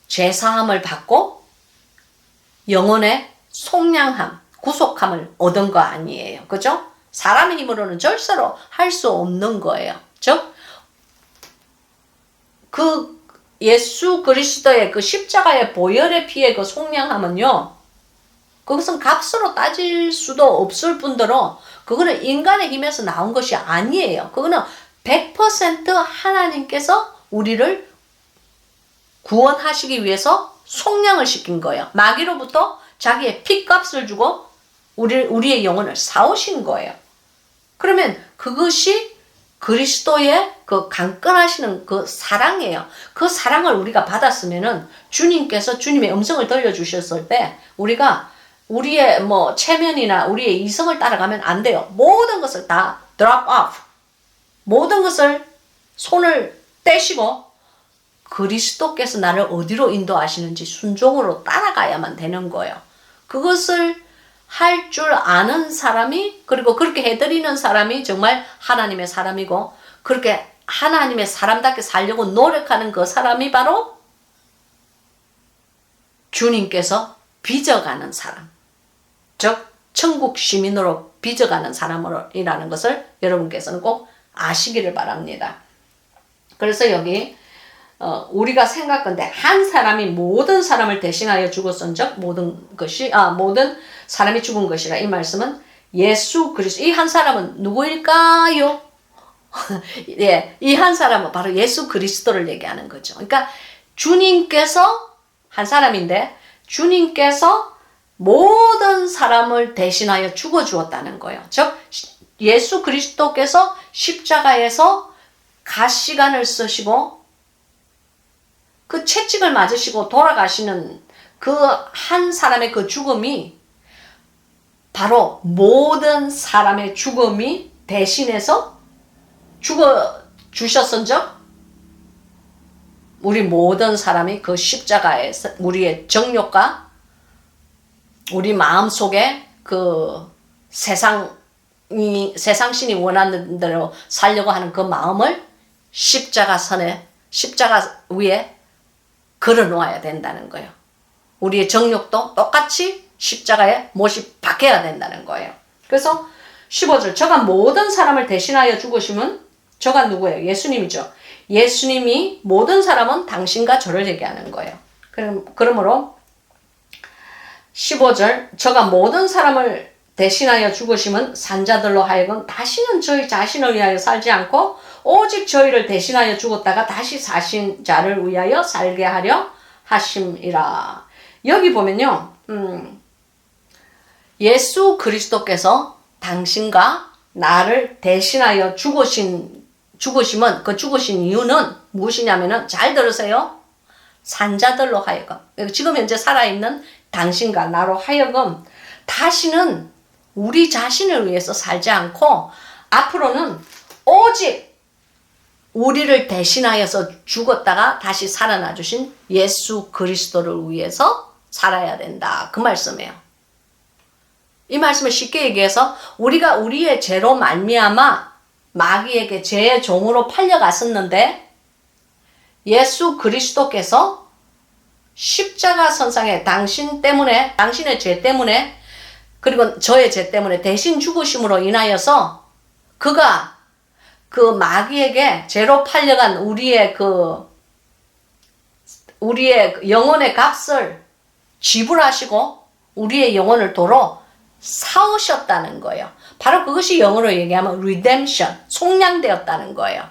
죄사함을 받고 영혼의 속량함, 구속함을 얻은 거 아니에요. 그죠? 사람의 힘으로는 절대로 할 수 없는 거예요. 즉, 그 예수 그리스도의 그 십자가의 보혈의 피의 그 속량함은요, 그것은 값으로 따질 수도 없을 뿐더러 그거는 인간의 힘에서 나온 것이 아니에요. 그거는 100% 하나님께서 우리를 구원하시기 위해서 속량을 시킨 거예요. 마귀로부터 자기의 피값을 주고 우리의 영혼을 사오신 거예요. 그러면 그것이 그리스도의 그 강권하시는 그 사랑이에요. 그 사랑을 우리가 받았으면은 주님께서 주님의 음성을 들려주셨을 때 우리가 우리의 체면이나 우리의 이성을 따라가면 안 돼요. 모든 것을 다 drop off. 모든 것을 손을 떼시고 그리스도께서 나를 어디로 인도하시는지 순종으로 따라가야만 되는 거예요. 그것을 할 줄 아는 사람이 그리고 그렇게 해드리는 사람이 정말 하나님의 사람이고 그렇게 하나님의 사람답게 살려고 노력하는 그 사람이 바로 주님께서 빚어가는 사람. 즉 천국 시민으로 빚어가는 사람이라는 것을 여러분께서는 꼭 아시기를 바랍니다. 그래서 여기 우리가 생각건대 한 사람이 모든 사람을 대신하여 죽었은즉 모든 사람이 죽은 것이라. 이 말씀은 예수 그리스도, 이 한 사람은 누구일까요? 예, 이 한 사람은 바로 예수 그리스도를 얘기하는 거죠. 그러니까 주님께서 한 사람인데 주님께서 모든 사람을 대신하여 죽어 주었다는 거예요. 즉 예수 그리스도께서 십자가에서 가시관을 쓰시고 그 채찍을 맞으시고 돌아가시는 그 한 사람의 그 죽음이 바로 모든 사람의 죽음이 대신해서 죽어 주셨은즉 우리 모든 사람이 그 십자가에서 우리의 정욕과 우리 마음속에 그 세상신이 원하는 대로 살려고 하는 그 마음을 십자가 위에 걸어 놓아야 된다는 거예요. 우리의 정욕도 똑같이 십자가에 못이 박혀야 된다는 거예요. 그래서 15절, 저가 모든 사람을 대신하여 죽으심은, 저가 누구예요? 예수님이죠. 예수님이 모든 사람은 당신과 저를 얘기하는 거예요. 그러므로 15절, 저가 모든 사람을 대신하여 죽으심은 산자들로 하여금 다시는 저희 자신을 위하여 살지 않고 오직 저희를 대신하여 죽었다가 다시 사신 자를 위하여 살게 하려 하심이라. 여기 보면요, 예수 그리스도께서 당신과 나를 대신하여 죽으심은, 그 죽으신 이유는 무엇이냐면은, 잘 들으세요. 산자들로 하여금, 지금 현재 살아있는 당신과 나로 하여금 다시는 우리 자신을 위해서 살지 않고 앞으로는 오직 우리를 대신하여서 죽었다가 다시 살아나 주신 예수 그리스도를 위해서 살아야 된다. 그 말씀이에요. 이 말씀을 쉽게 얘기해서 우리가 우리의 죄로 말미암아 마귀에게 죄의 종으로 팔려갔었는데 예수 그리스도께서 십자가 선상에 당신의 죄 때문에 그리고 저의 죄 때문에 대신 죽으심으로 인하여서 그가 그 마귀에게 죄로 팔려간 우리의 영혼의 값을 지불하시고 우리의 영혼을 도로 사오셨다는 거예요. 바로 그것이 영어로 얘기하면 redemption, 속량되었다는 거예요.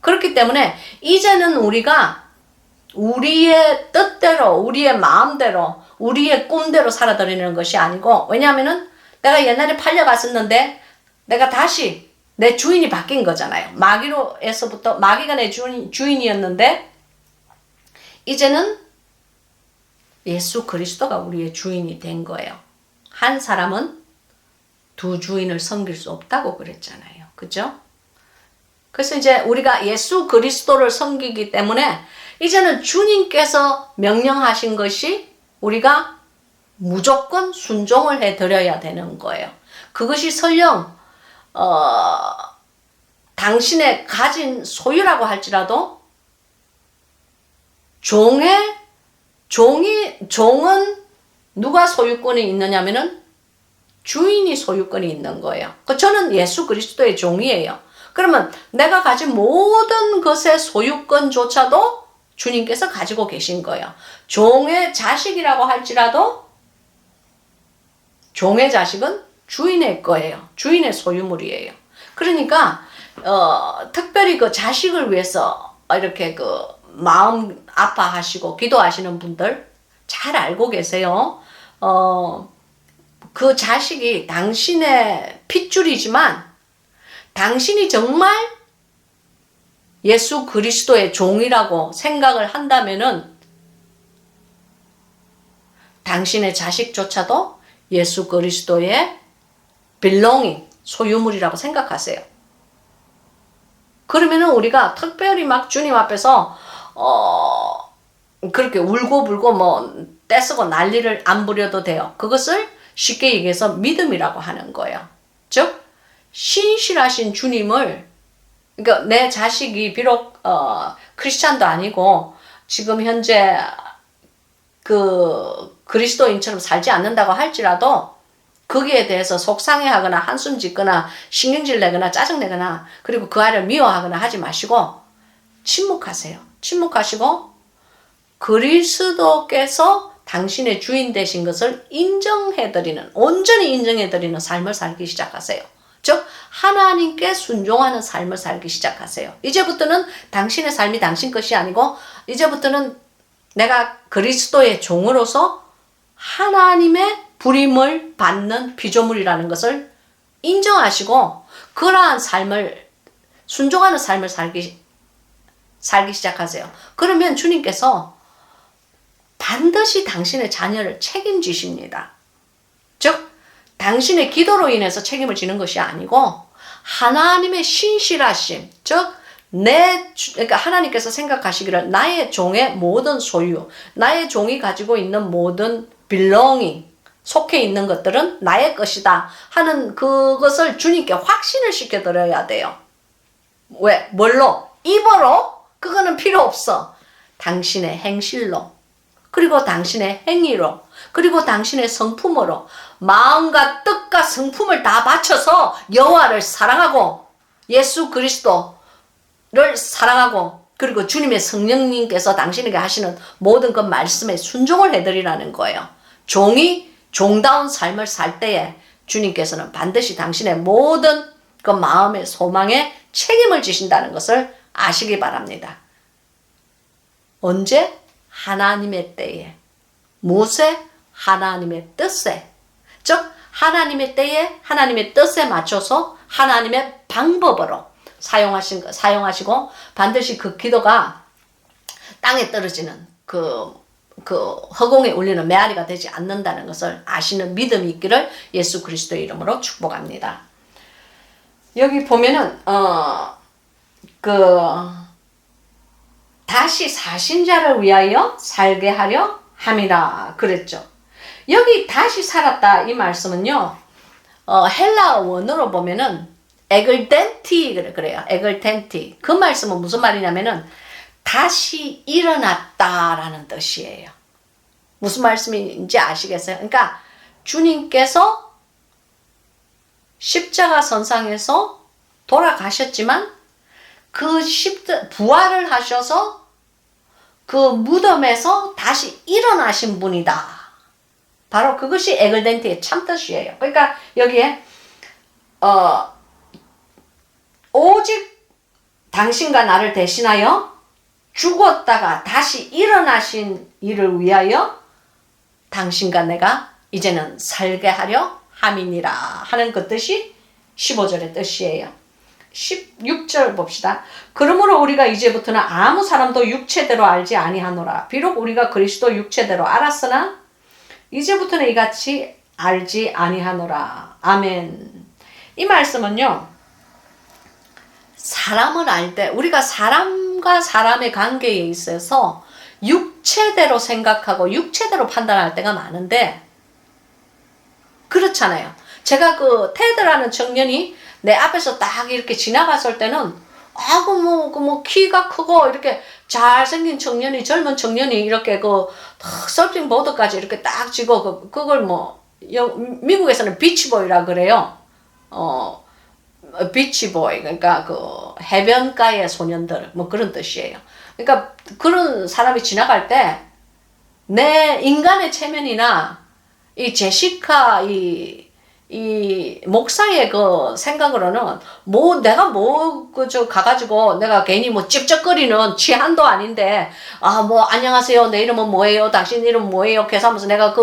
그렇기 때문에 이제는 우리가 우리의 뜻대로, 우리의 마음대로, 우리의 꿈대로 살아드리는 것이 아니고, 왜냐하면은 내가 옛날에 팔려갔었는데 내가 다시 내 주인이 바뀐 거잖아요. 마귀가 내 주인이었는데 이제는 예수 그리스도가 우리의 주인이 된 거예요. 한 사람은 두 주인을 섬길 수 없다고 그랬잖아요. 그죠? 그래서 이제 우리가 예수 그리스도를 섬기기 때문에 이제는 주님께서 명령하신 것이 우리가 무조건 순종을 해드려야 되는 거예요. 그것이 설령 당신의 가진 소유라고 할지라도 종은 누가 소유권이 있느냐면은 주인이 소유권이 있는 거예요. 저는 예수 그리스도의 종이에요. 그러면 내가 가진 모든 것의 소유권조차도 주님께서 가지고 계신 거예요. 종의 자식이라고 할지라도 종의 자식은 주인의 거예요. 주인의 소유물이에요. 그러니까 특별히 그 자식을 위해서 이렇게 그 마음 아파하시고 기도하시는 분들 잘 알고 계세요. 그 자식이 당신의 핏줄이지만 당신이 정말 예수 그리스도의 종이라고 생각을 한다면은 당신의 자식조차도 예수 그리스도의 belonging, 소유물이라고 생각하세요. 그러면은 우리가 특별히 막 주님 앞에서 그렇게 울고불고 떼쓰고 난리를 안 부려도 돼요. 그것을 쉽게 얘기해서 믿음이라고 하는 거예요. 즉 신실하신 주님을, 그러니까 내 자식이 비록 크리스찬도 아니고 지금 현재 그 그리스도인처럼 살지 않는다고 할지라도 거기에 대해서 속상해하거나 한숨 짓거나 신경질 내거나 짜증내거나 그리고 그 아이를 미워하거나 하지 마시고 침묵하세요. 침묵하시고 그리스도께서 당신의 주인 되신 것을 인정해드리는, 온전히 인정해드리는 삶을 살기 시작하세요. 즉 하나님께 순종하는 삶을 살기 시작하세요. 이제부터는 당신의 삶이 당신 것이 아니고 이제부터는 내가 그리스도의 종으로서 하나님의 부림을 받는 피조물이라는 것을 인정하시고 그러한 삶을 순종하는 삶을 살기 시작하세요. 그러면 주님께서 반드시 당신의 자녀를 책임지십니다. 즉 당신의 기도로 인해서 책임을 지는 것이 아니고 하나님의 신실하심, 즉 그러니까 하나님께서 생각하시기를 나의 종의 모든 소유, 나의 종이 가지고 있는 모든 belonging, 속해 있는 것들은 나의 것이다 하는 그것을 주님께 확신을 시켜드려야 돼요. 왜? 뭘로? 입으로? 그거는 필요 없어. 당신의 행실로, 그리고 당신의 행위로, 그리고 당신의 성품으로 마음과 뜻과 성품을 다 바쳐서 여호와를 사랑하고 예수 그리스도를 사랑하고 그리고 주님의 성령님께서 당신에게 하시는 모든 그 말씀에 순종을 해드리라는 거예요. 종이 종다운 삶을 살 때에 주님께서는 반드시 당신의 모든 그 마음의 소망에 책임을 지신다는 것을 아시기 바랍니다. 언제? 하나님의 때에. 무엇에? 하나님의 뜻에. 즉 하나님의 때에 하나님의 뜻에 맞춰서 하나님의 방법으로 사용하시고 반드시 그 기도가 땅에 떨어지는 그 허공에 울리는 메아리가 되지 않는다는 것을 아시는 믿음이 있기를 예수 그리스도의 이름으로 축복합니다. 여기 보면은 다시 사신 자를 위하여 살게 하려 함이라 그랬죠. 여기 다시 살았다 이 말씀은요. 헬라어 원어로 보면은 에글덴티 그래요. 에글덴티. 그 말씀은 무슨 말이냐면은 다시 일어났다라는 뜻이에요. 무슨 말씀인지 아시겠어요? 그러니까 주님께서 십자가 선상에서 돌아가셨지만 부활을 하셔서 그 무덤에서 다시 일어나신 분이다. 바로 그것이 에글덴티의 참뜻이에요. 그러니까 여기에 오직 당신과 나를 대신하여 죽었다가 다시 일어나신 이를 위하여 당신과 내가 이제는 살게 하려 함이니라 하는 그 뜻이 15절의 뜻이에요. 16절 봅시다. 그러므로 우리가 이제부터는 아무 사람도 육체대로 알지 아니하노라. 비록 우리가 그리스도 육체대로 알았으나 이제부터는 이같이 알지 아니하노라. 아멘. 이 말씀은요. 사람을 알 때 우리가 사람과 사람의 관계에 있어서 육체대로 생각하고 육체대로 판단할 때가 많은데 그렇잖아요. 제가 그 테드라는 청년이 내 앞에서 딱 이렇게 지나갔을 때는 키가 크고 이렇게 잘생긴 청년이 젊은 청년이 이렇게 서핑 보드까지 이렇게 딱 지고 그걸 미국에서는 비치보이라 그래요. 비치보이 그러니까 해변가의 소년들 그런 뜻이에요. 그러니까 그런 사람이 지나갈 때 내 인간의 체면이나 이 제시카 이 목사의 그 생각으로는 내가 가가지고 내가 괜히 찝쩍거리는 취한도 아닌데 안녕하세요 내 이름은 뭐예요 당신 이름 뭐예요 계속하면서 내가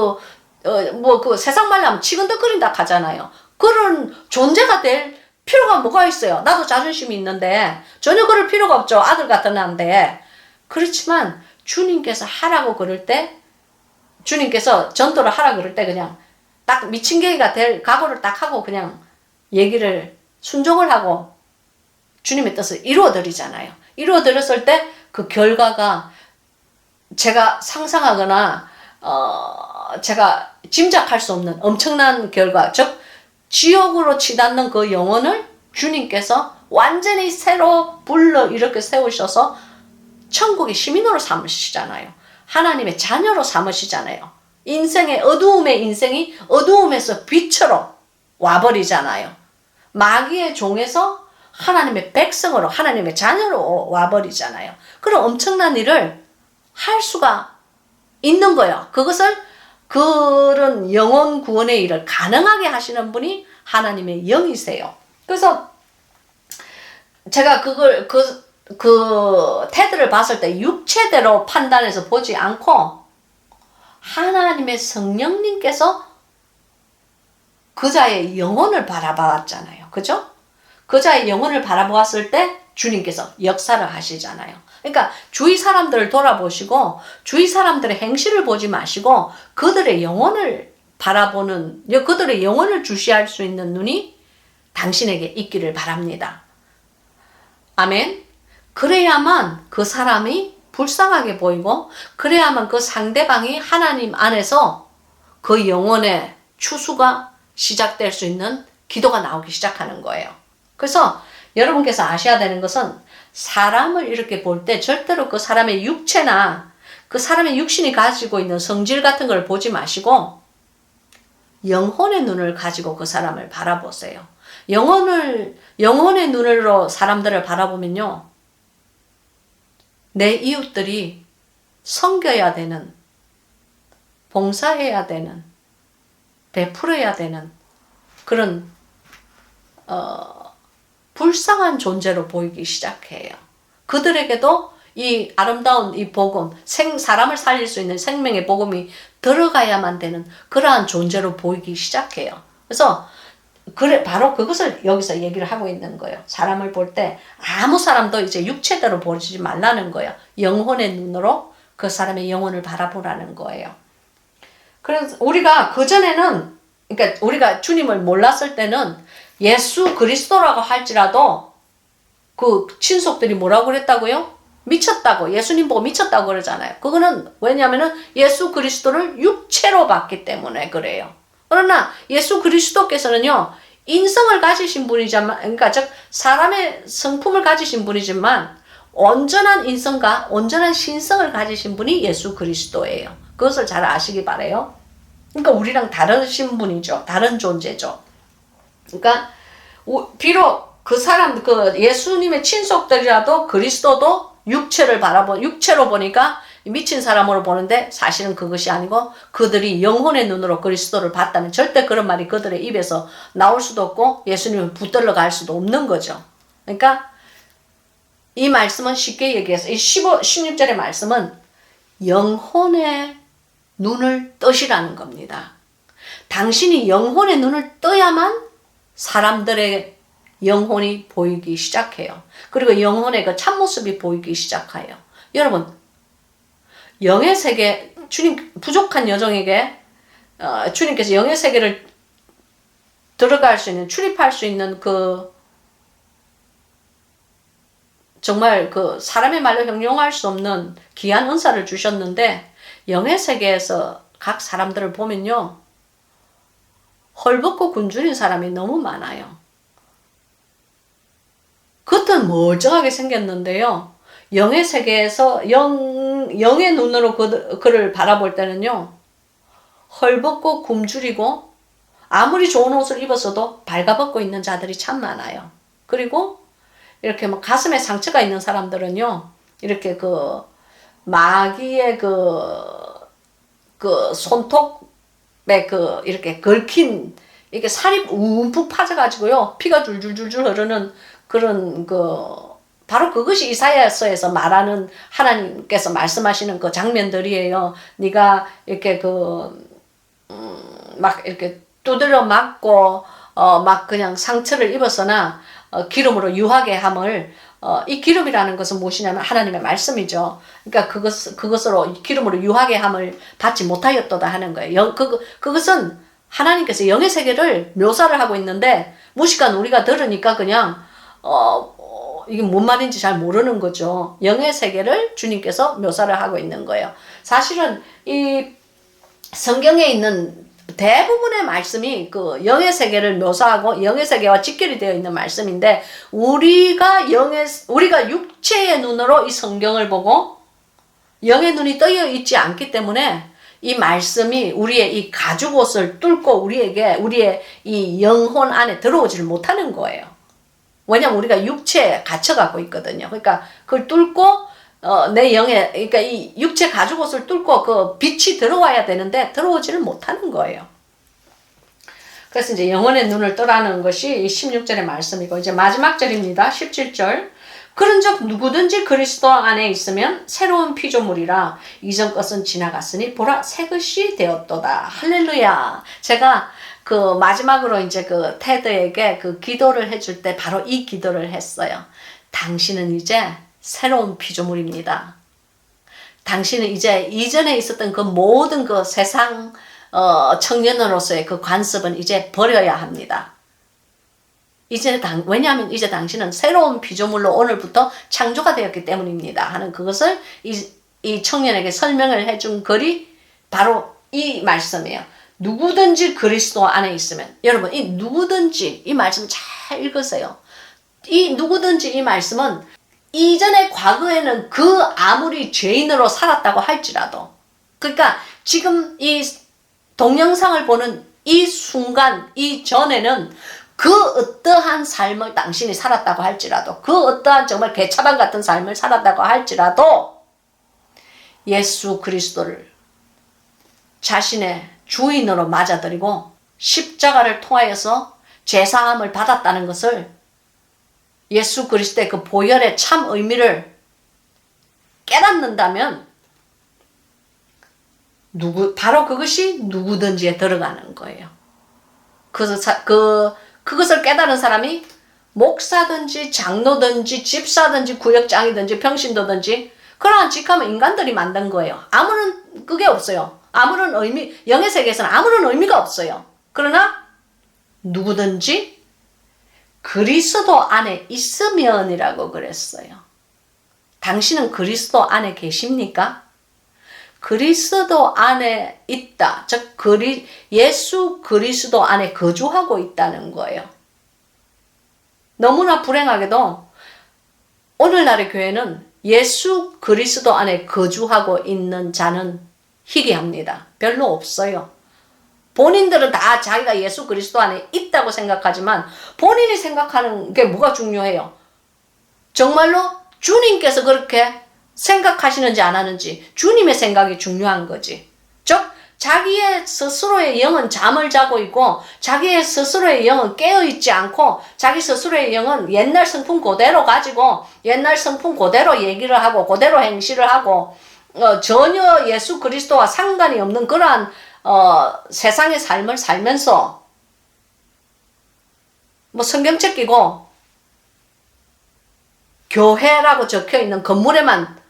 세상 말로 하면 치근덕거린다 하잖아요. 그런 존재가 될 필요가 뭐가 있어요. 나도 자존심이 있는데 전혀 그럴 필요가 없죠. 아들 같은 애인데. 그렇지만 주님께서 하라고 그럴 때 주님께서 전도를 하라고 그럴 때 그냥 딱 미친 개가 될 각오를 딱 하고 그냥 얘기를 순종을 하고 주님의 뜻을 이루어드리잖아요. 이루어드렸을 때 그 결과가 제가 상상하거나 제가 짐작할 수 없는 엄청난 결과, 즉 지옥으로 치닫는 그 영혼을 주님께서 완전히 새로 불러 이렇게 세우셔서 천국의 시민으로 삼으시잖아요. 하나님의 자녀로 삼으시잖아요. 인생의 어두움의 인생이 어두움에서 빛으로 와버리잖아요. 마귀의 종에서 하나님의 백성으로, 하나님의 자녀로 와버리잖아요. 그런 엄청난 일을 할 수가 있는 거예요. 그것을, 그런 영혼 구원의 일을 가능하게 하시는 분이 하나님의 영이세요. 그래서 제가 그걸, 테드를 봤을 때 육체대로 판단해서 보지 않고 하나님의 성령님께서 그자의 영혼을 바라봤잖아요. 그죠? 그자의 영혼을 바라보았을 때 주님께서 역사를 하시잖아요. 그러니까 주위 사람들을 돌아보시고 주위 사람들의 행실을 보지 마시고 그들의 영혼을 바라보는, 그들의 영혼을 주시할 수 있는 눈이 당신에게 있기를 바랍니다. 아멘. 그래야만 그 사람이 불쌍하게 보이고, 그래야만 그 상대방이 하나님 안에서 그 영혼의 추수가 시작될 수 있는 기도가 나오기 시작하는 거예요. 그래서 여러분께서 아셔야 되는 것은 사람을 이렇게 볼 때 절대로 그 사람의 육체나 그 사람의 육신이 가지고 있는 성질 같은 걸 보지 마시고 영혼의 눈을 가지고 그 사람을 바라보세요. 영혼의 눈으로 사람들을 바라보면요, 내 이웃들이 섬겨야 되는, 봉사해야 되는, 베풀어야 되는 그런 불쌍한 존재로 보이기 시작해요. 그들에게도 이 아름다운 이 복음, 사람을 살릴 수 있는 생명의 복음이 들어가야만 되는 그러한 존재로 보이기 시작해요. 그래서 바로 그것을 여기서 얘기를 하고 있는 거예요. 사람을 볼 때 아무 사람도 이제 육체대로 보지 말라는 거예요. 영혼의 눈으로 그 사람의 영혼을 바라보라는 거예요. 그래서 우리가 그전에는, 그러니까 우리가 주님을 몰랐을 때는 예수 그리스도라고 할지라도 그 친속들이 뭐라고 그랬다고요? 미쳤다고, 예수님 보고 미쳤다고 그러잖아요. 그거는 왜냐면은 예수 그리스도를 육체로 봤기 때문에 그래요. 그러나 예수 그리스도께서는요, 인성을 가지신 분이지만, 그러니까 즉 사람의 성품을 가지신 분이지만 온전한 인성과 온전한 신성을 가지신 분이 예수 그리스도예요. 그것을 잘 아시기 바라요. 그러니까 우리랑 다르신 분이죠. 다른 존재죠. 그러니까 비록 그 사람, 그 예수님의 친속들이라도 그리스도도 육체로 보니까 미친 사람으로 보는데 사실은 그것이 아니고 그들이 영혼의 눈으로 그리스도를 봤다면 절대 그런 말이 그들의 입에서 나올 수도 없고 예수님을 붙들러 갈 수도 없는 거죠. 그러니까 이 말씀은 쉽게 얘기해서 이 16절의 말씀은 영혼의 눈을 뜨시라는 겁니다. 당신이 영혼의 눈을 떠야만 사람들의 영혼이 보이기 시작해요. 그리고 영혼의 그 참모습이 보이기 시작해요. 여러분, 영의 세계, 주님 부족한 여정에게 주님께서 영의 세계를 들어갈 수 있는, 출입할 수 있는 그 정말 그 사람의 말로 형용할 수 없는 귀한 은사를 주셨는데, 영의 세계에서 각 사람들을 보면요, 헐벗고 굶주린 사람이 너무 많아요. 겉은 멀쩡하게 생겼는데요, 영의 세계에서 영의 눈으로 그를 바라볼 때는요, 헐벗고 굶주리고 아무리 좋은 옷을 입었어도 발가벗고 있는 자들이 참 많아요. 그리고 이렇게 막 가슴에 상처가 있는 사람들은요, 이렇게 그 마귀의 그 손톱에 이렇게 긁힌, 이렇게 살이 움푹 파져가지고요, 피가 줄줄줄줄 흐르는 그런 바로 그것이 이사야서에서 말하는, 하나님께서 말씀하시는 그 장면들이에요. 네가 이렇게 막 이렇게 두드려 맞고 막 그냥 상처를 입었으나 기름으로 유하게 함을, 이 기름이라는 것은 무엇이냐면 하나님의 말씀이죠. 그러니까 그것으로 기름으로 유하게 함을 받지 못하였도다 하는 거예요. 그것은 하나님께서 영의 세계를 묘사를 하고 있는데 무식한 우리가 들으니까 그냥 이게 뭔 말인지 잘 모르는 거죠. 영의 세계를 주님께서 묘사를 하고 있는 거예요. 사실은 이 성경에 있는 대부분의 말씀이 그 영의 세계를 묘사하고 영의 세계와 직결이 되어 있는 말씀인데, 우리가 육체의 눈으로 이 성경을 보고 영의 눈이 떠여 있지 않기 때문에 이 말씀이 우리의 이 가죽옷을 뚫고 우리의 이 영혼 안에 들어오지를 못하는 거예요. 왜냐면 우리가 육체에 갇혀가고 있거든요. 그러니까 그걸 뚫고 내 영에, 그러니까 이 육체 가죽옷을 뚫고 그 빛이 들어와야 되는데 들어오지를 못하는 거예요. 그래서 이제 영혼의 눈을 뜨라는 것이 16절의 말씀이고, 이제 마지막 절입니다. 17절. 그런즉 누구든지 그리스도 안에 있으면 새로운 피조물이라 이전 것은 지나갔으니 보라 새 것이 되었도다. 할렐루야. 제가 그 마지막으로 이제 그 테드에게 그 기도를 해줄 때 바로 이 기도를 했어요. 당신은 이제 새로운 피조물입니다. 당신은 이제 이전에 있었던 그 모든 그 세상 청년으로서의 그 관습은 이제 버려야 합니다. 왜냐하면 이제 당신은 새로운 피조물로 오늘부터 창조가 되었기 때문입니다. 하는 그것을 이 청년에게 설명을 해준 글이 바로 이 말씀이에요. 누구든지 그리스도 안에 있으면, 여러분 이 누구든지 이 말씀 잘 읽으세요. 이 누구든지 이 말씀은 이전에 과거에는 그 아무리 죄인으로 살았다고 할지라도, 그러니까 지금 이 동영상을 보는 이 순간 이전에는 그 어떠한 삶을 당신이 살았다고 할지라도, 그 어떠한 정말 개차반 같은 삶을 살았다고 할지라도 예수 그리스도를 자신의 주인으로 맞아들이고 십자가를 통하여서 제사함을 받았다는 것을, 예수 그리스도의 그 보혈의 참 의미를 깨닫는다면 바로 그것이 누구든지에 들어가는 거예요. 그래서 그것을 깨달은 사람이 목사든지 장로든지 집사든지 구역장이든지 평신도든지 그러한 직함은 인간들이 만든 거예요. 아무런 그게 없어요. 아무런 의미, 영의 세계에서는 아무런 의미가 없어요. 그러나 누구든지 그리스도 안에 있으면이라고 그랬어요. 당신은 그리스도 안에 계십니까? 그리스도 안에 있다. 즉 예수 그리스도 안에 거주하고 있다는 거예요. 너무나 불행하게도 오늘날의 교회는 예수 그리스도 안에 거주하고 있는 자는 희귀합니다. 별로 없어요. 본인들은 다 자기가 예수 그리스도 안에 있다고 생각하지만 본인이 생각하는 게 뭐가 중요해요? 정말로 주님께서 그렇게 생각하시는지 안 하는지, 주님의 생각이 중요한 거지. 즉 자기의 스스로의 영은 잠을 자고 있고 자기의 스스로의 영은 깨어있지 않고 자기 스스로의 영은 옛날 성품 그대로 가지고 옛날 성품 그대로 얘기를 하고 그대로 행실을 하고 전혀 예수 그리스도와 상관이 없는 그러한 세상의 삶을 살면서 뭐 성경책 끼고 교회라고 적혀있는 건물에만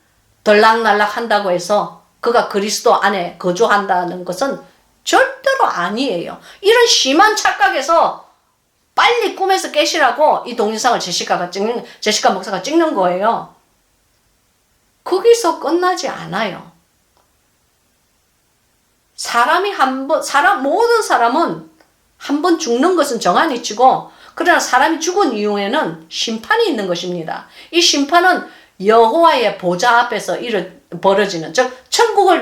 들락날락 한다고 해서 그가 그리스도 안에 거주한다는 것은 절대로 아니에요. 이런 심한 착각에서 빨리 꿈에서 깨시라고 이 동영상을 제시카 목사가 찍는 거예요. 거기서 끝나지 않아요. 모든 사람은 한 번 죽는 것은 정한이치고, 그러나 사람이 죽은 이후에는 심판이 있는 것입니다. 이 심판은 여호와의 보좌 앞에서 벌어지는, 즉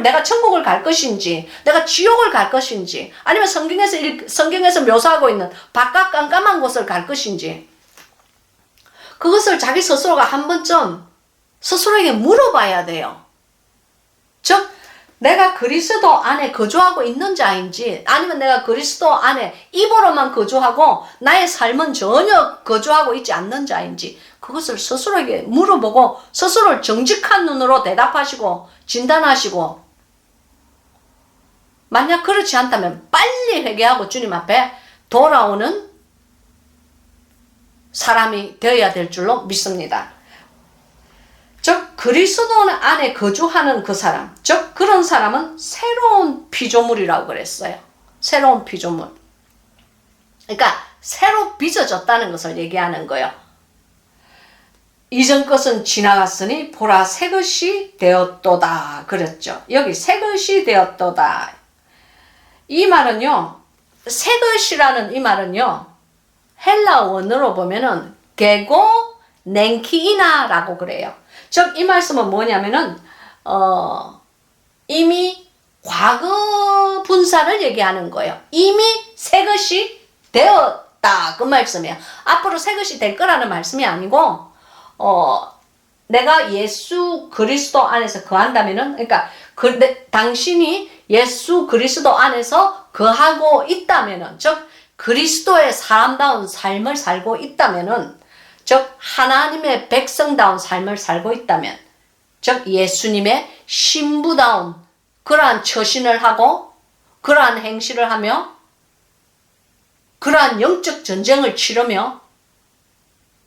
내가 천국을 갈 것인지 내가 지옥을 갈 것인지, 아니면 성경에서 묘사하고 있는 바깥 깜깜한 곳을 갈 것인지, 그것을 자기 스스로가 한 번쯤 스스로에게 물어봐야 돼요. 즉 내가 그리스도 안에 거주하고 있는 자인지, 아니면 내가 그리스도 안에 입으로만 거주하고 나의 삶은 전혀 거주하고 있지 않는 자인지, 그것을 스스로에게 물어보고 스스로를 정직한 눈으로 대답하시고 진단하시고, 만약 그렇지 않다면 빨리 회개하고 주님 앞에 돌아오는 사람이 되어야 될 줄로 믿습니다. 즉 그리스도 안에 거주하는 그 사람, 즉 그런 사람은 새로운 피조물이라고 그랬어요. 새로운 피조물. 그러니까 새로 빚어졌다는 것을 얘기하는 거예요. 이전 것은 지나갔으니 보라 새 것이 되었도다 그랬죠. 여기 새 것이 되었도다. 이 말은요, 새 것이라는 이 말은요, 헬라 원어로 보면은 게고 넨키이나라고 그래요. 즉 이 말씀은 뭐냐면은 이미 과거 분사를 얘기하는 거예요. 이미 새 것이 되었다. 그 말씀이에요. 앞으로 새 것이 될 거라는 말씀이 아니고, 내가 예수 그리스도 안에서 거한다면은, 그러니까, 당신이 예수 그리스도 안에서 거하고 있다면은, 즉, 그리스도의 사람다운 삶을 살고 있다면은, 즉, 하나님의 백성다운 삶을 살고 있다면, 즉, 예수님의 신부다운 그러한 처신을 하고, 그러한 행실을 하며, 그러한 영적 전쟁을 치르며,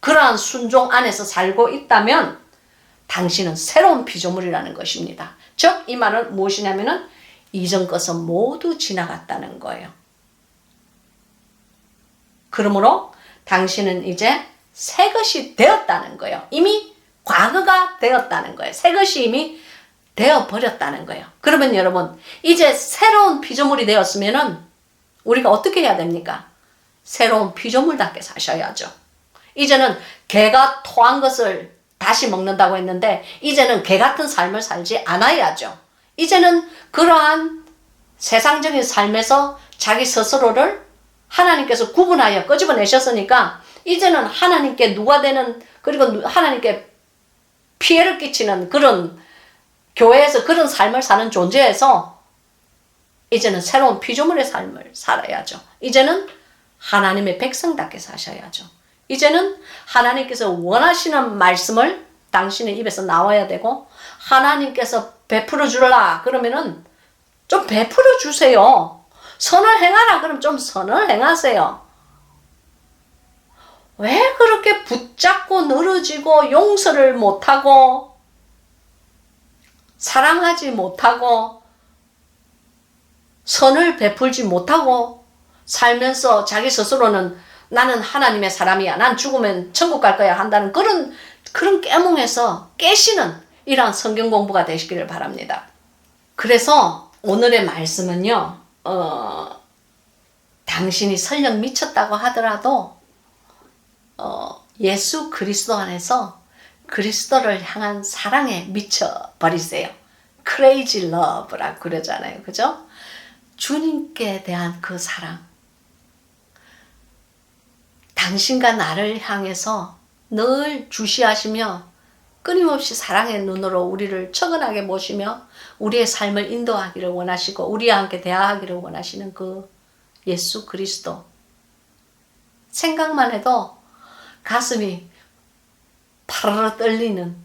그러한 순종 안에서 살고 있다면, 당신은 새로운 피조물이라는 것입니다. 즉, 이 말은 무엇이냐면은, 이전 것은 모두 지나갔다는 거예요. 그러므로, 당신은 이제 새 것이 되었다는 거예요. 이미 과거가 되었다는 거예요. 새 것이 이미 되어버렸다는 거예요. 그러면 여러분, 이제 새로운 피조물이 되었으면은, 우리가 어떻게 해야 됩니까? 새로운 피조물답게 사셔야죠. 이제는 개가 토한 것을 다시 먹는다고 했는데, 이제는 개 같은 삶을 살지 않아야죠. 이제는 그러한 세상적인 삶에서 자기 스스로를 하나님께서 구분하여 끄집어내셨으니까, 이제는 하나님께 누가 되는, 그리고 하나님께 피해를 끼치는 그런 교회에서 그런 삶을 사는 존재에서 이제는 새로운 피조물의 삶을 살아야죠. 이제는 하나님의 백성답게 사셔야죠. 이제는 하나님께서 원하시는 말씀을 당신의 입에서 나와야 되고, 하나님께서 베풀어 주라 그러면은 좀 베풀어 주세요. 선을 행하라 그러면 좀 선을 행하세요. 왜 그렇게 붙잡고 늘어지고 용서를 못하고 사랑하지 못하고 선을 베풀지 못하고 살면서 자기 스스로는 나는 하나님의 사람이야, 난 죽으면 천국 갈 거야 한다는 그런 깨몽에서 깨시는 이러한 성경 공부가 되시기를 바랍니다. 그래서 오늘의 말씀은요, 당신이 설령 미쳤다고 하더라도 예수 그리스도 안에서 그리스도를 향한 사랑에 미쳐버리세요. crazy love라고 그러잖아요. 그죠? 주님께 대한 그 사랑. 당신과 나를 향해서 늘 주시하시며 끊임없이 사랑의 눈으로 우리를 처근하게 보시며 우리의 삶을 인도하기를 원하시고 우리와 함께 대화하기를 원하시는 그 예수 그리스도. 생각만 해도 가슴이 파르르 떨리는,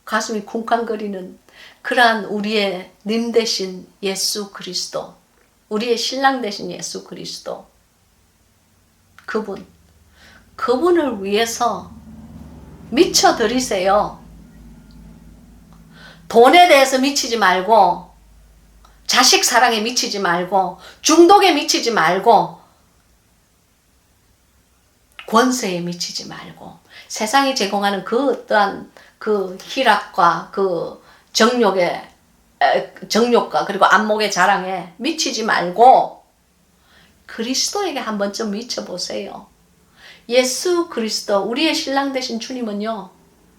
가슴이 쿵쾅거리는 그러한 우리의 님 되신 예수 그리스도, 우리의 신랑 되신 예수 그리스도, 그분을 위해서 미쳐드리세요. 돈에 대해서 미치지 말고, 자식 사랑에 미치지 말고, 중독에 미치지 말고, 권세에 미치지 말고, 세상이 제공하는 그 어떠한 그 희락과 그 정욕과 그리고 안목의 자랑에 미치지 말고 그리스도에게 한 번쯤 미쳐보세요. 예수 그리스도, 우리의 신랑 되신 주님은요,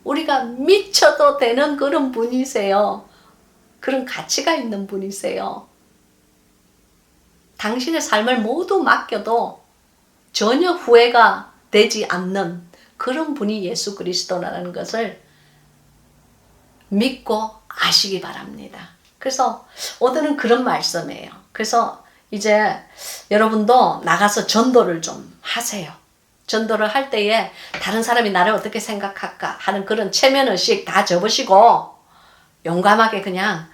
우리가 미쳐도 되는 그런 분이세요. 그런 가치가 있는 분이세요. 당신의 삶을 모두 맡겨도 전혀 후회가 되지 않는 그런 분이 예수 그리스도라는 것을 믿고 아시기 바랍니다. 그래서 오늘은 그런 말씀이에요. 그래서 이제 여러분도 나가서 전도를 좀 하세요. 전도를 할 때에 다른 사람이 나를 어떻게 생각할까 하는 그런 체면의식 다 접으시고 용감하게 그냥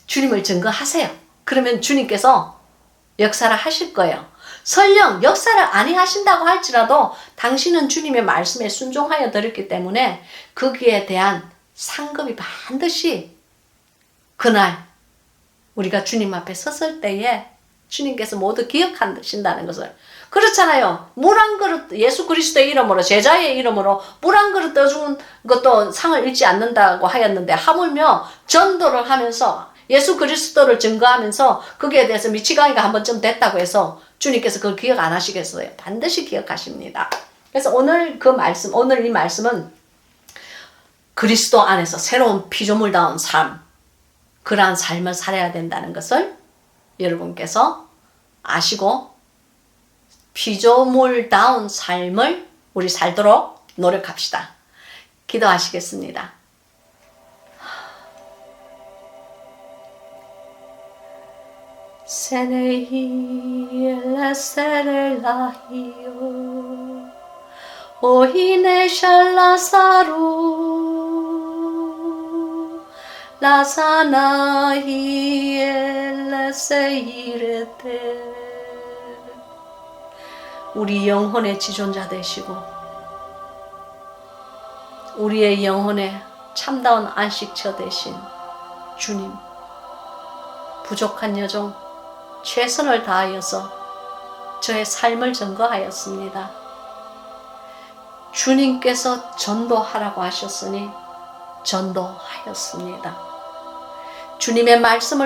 주님을 증거하세요. 그러면 주님께서 역사를 하실 거예요. 설령 역사를 아니하신다고 할지라도 당신은 주님의 말씀에 순종하여 드렸기 때문에 거기에 대한 상급이 반드시 그날 우리가 주님 앞에 섰을 때에 주님께서 모두 기억하신다는 것을. 그렇잖아요. 물 한 그릇, 예수 그리스도의 이름으로, 제자의 이름으로 물 한 그릇 떠준 것도 상을 잃지 않는다고 하였는데 하물며 전도를 하면서 예수 그리스도를 증거하면서 거기에 대해서 미치광이가 한 번쯤 됐다고 해서 주님께서 그걸 기억 안 하시겠어요? 반드시 기억하십니다. 그래서 오늘 오늘 이 말씀은 그리스도 안에서 새로운 피조물다운 삶, 그러한 삶을 살아야 된다는 것을 여러분께서 아시고 피조물다운 삶을 우리 살도록 노력합시다. 기도하시겠습니다. 세네히 엘레세렐라히요 오히네 샬라사루 라사나히 엘레세이레테 우리 영혼의 지존자 되시고 우리의 영혼의 참다운 안식처 되신 주님, 부족한 여종 최선을 다하여서 저의 삶을 증거하였습니다. 주님께서 전도하라고 하셨으니 전도하였습니다. 주님의 말씀을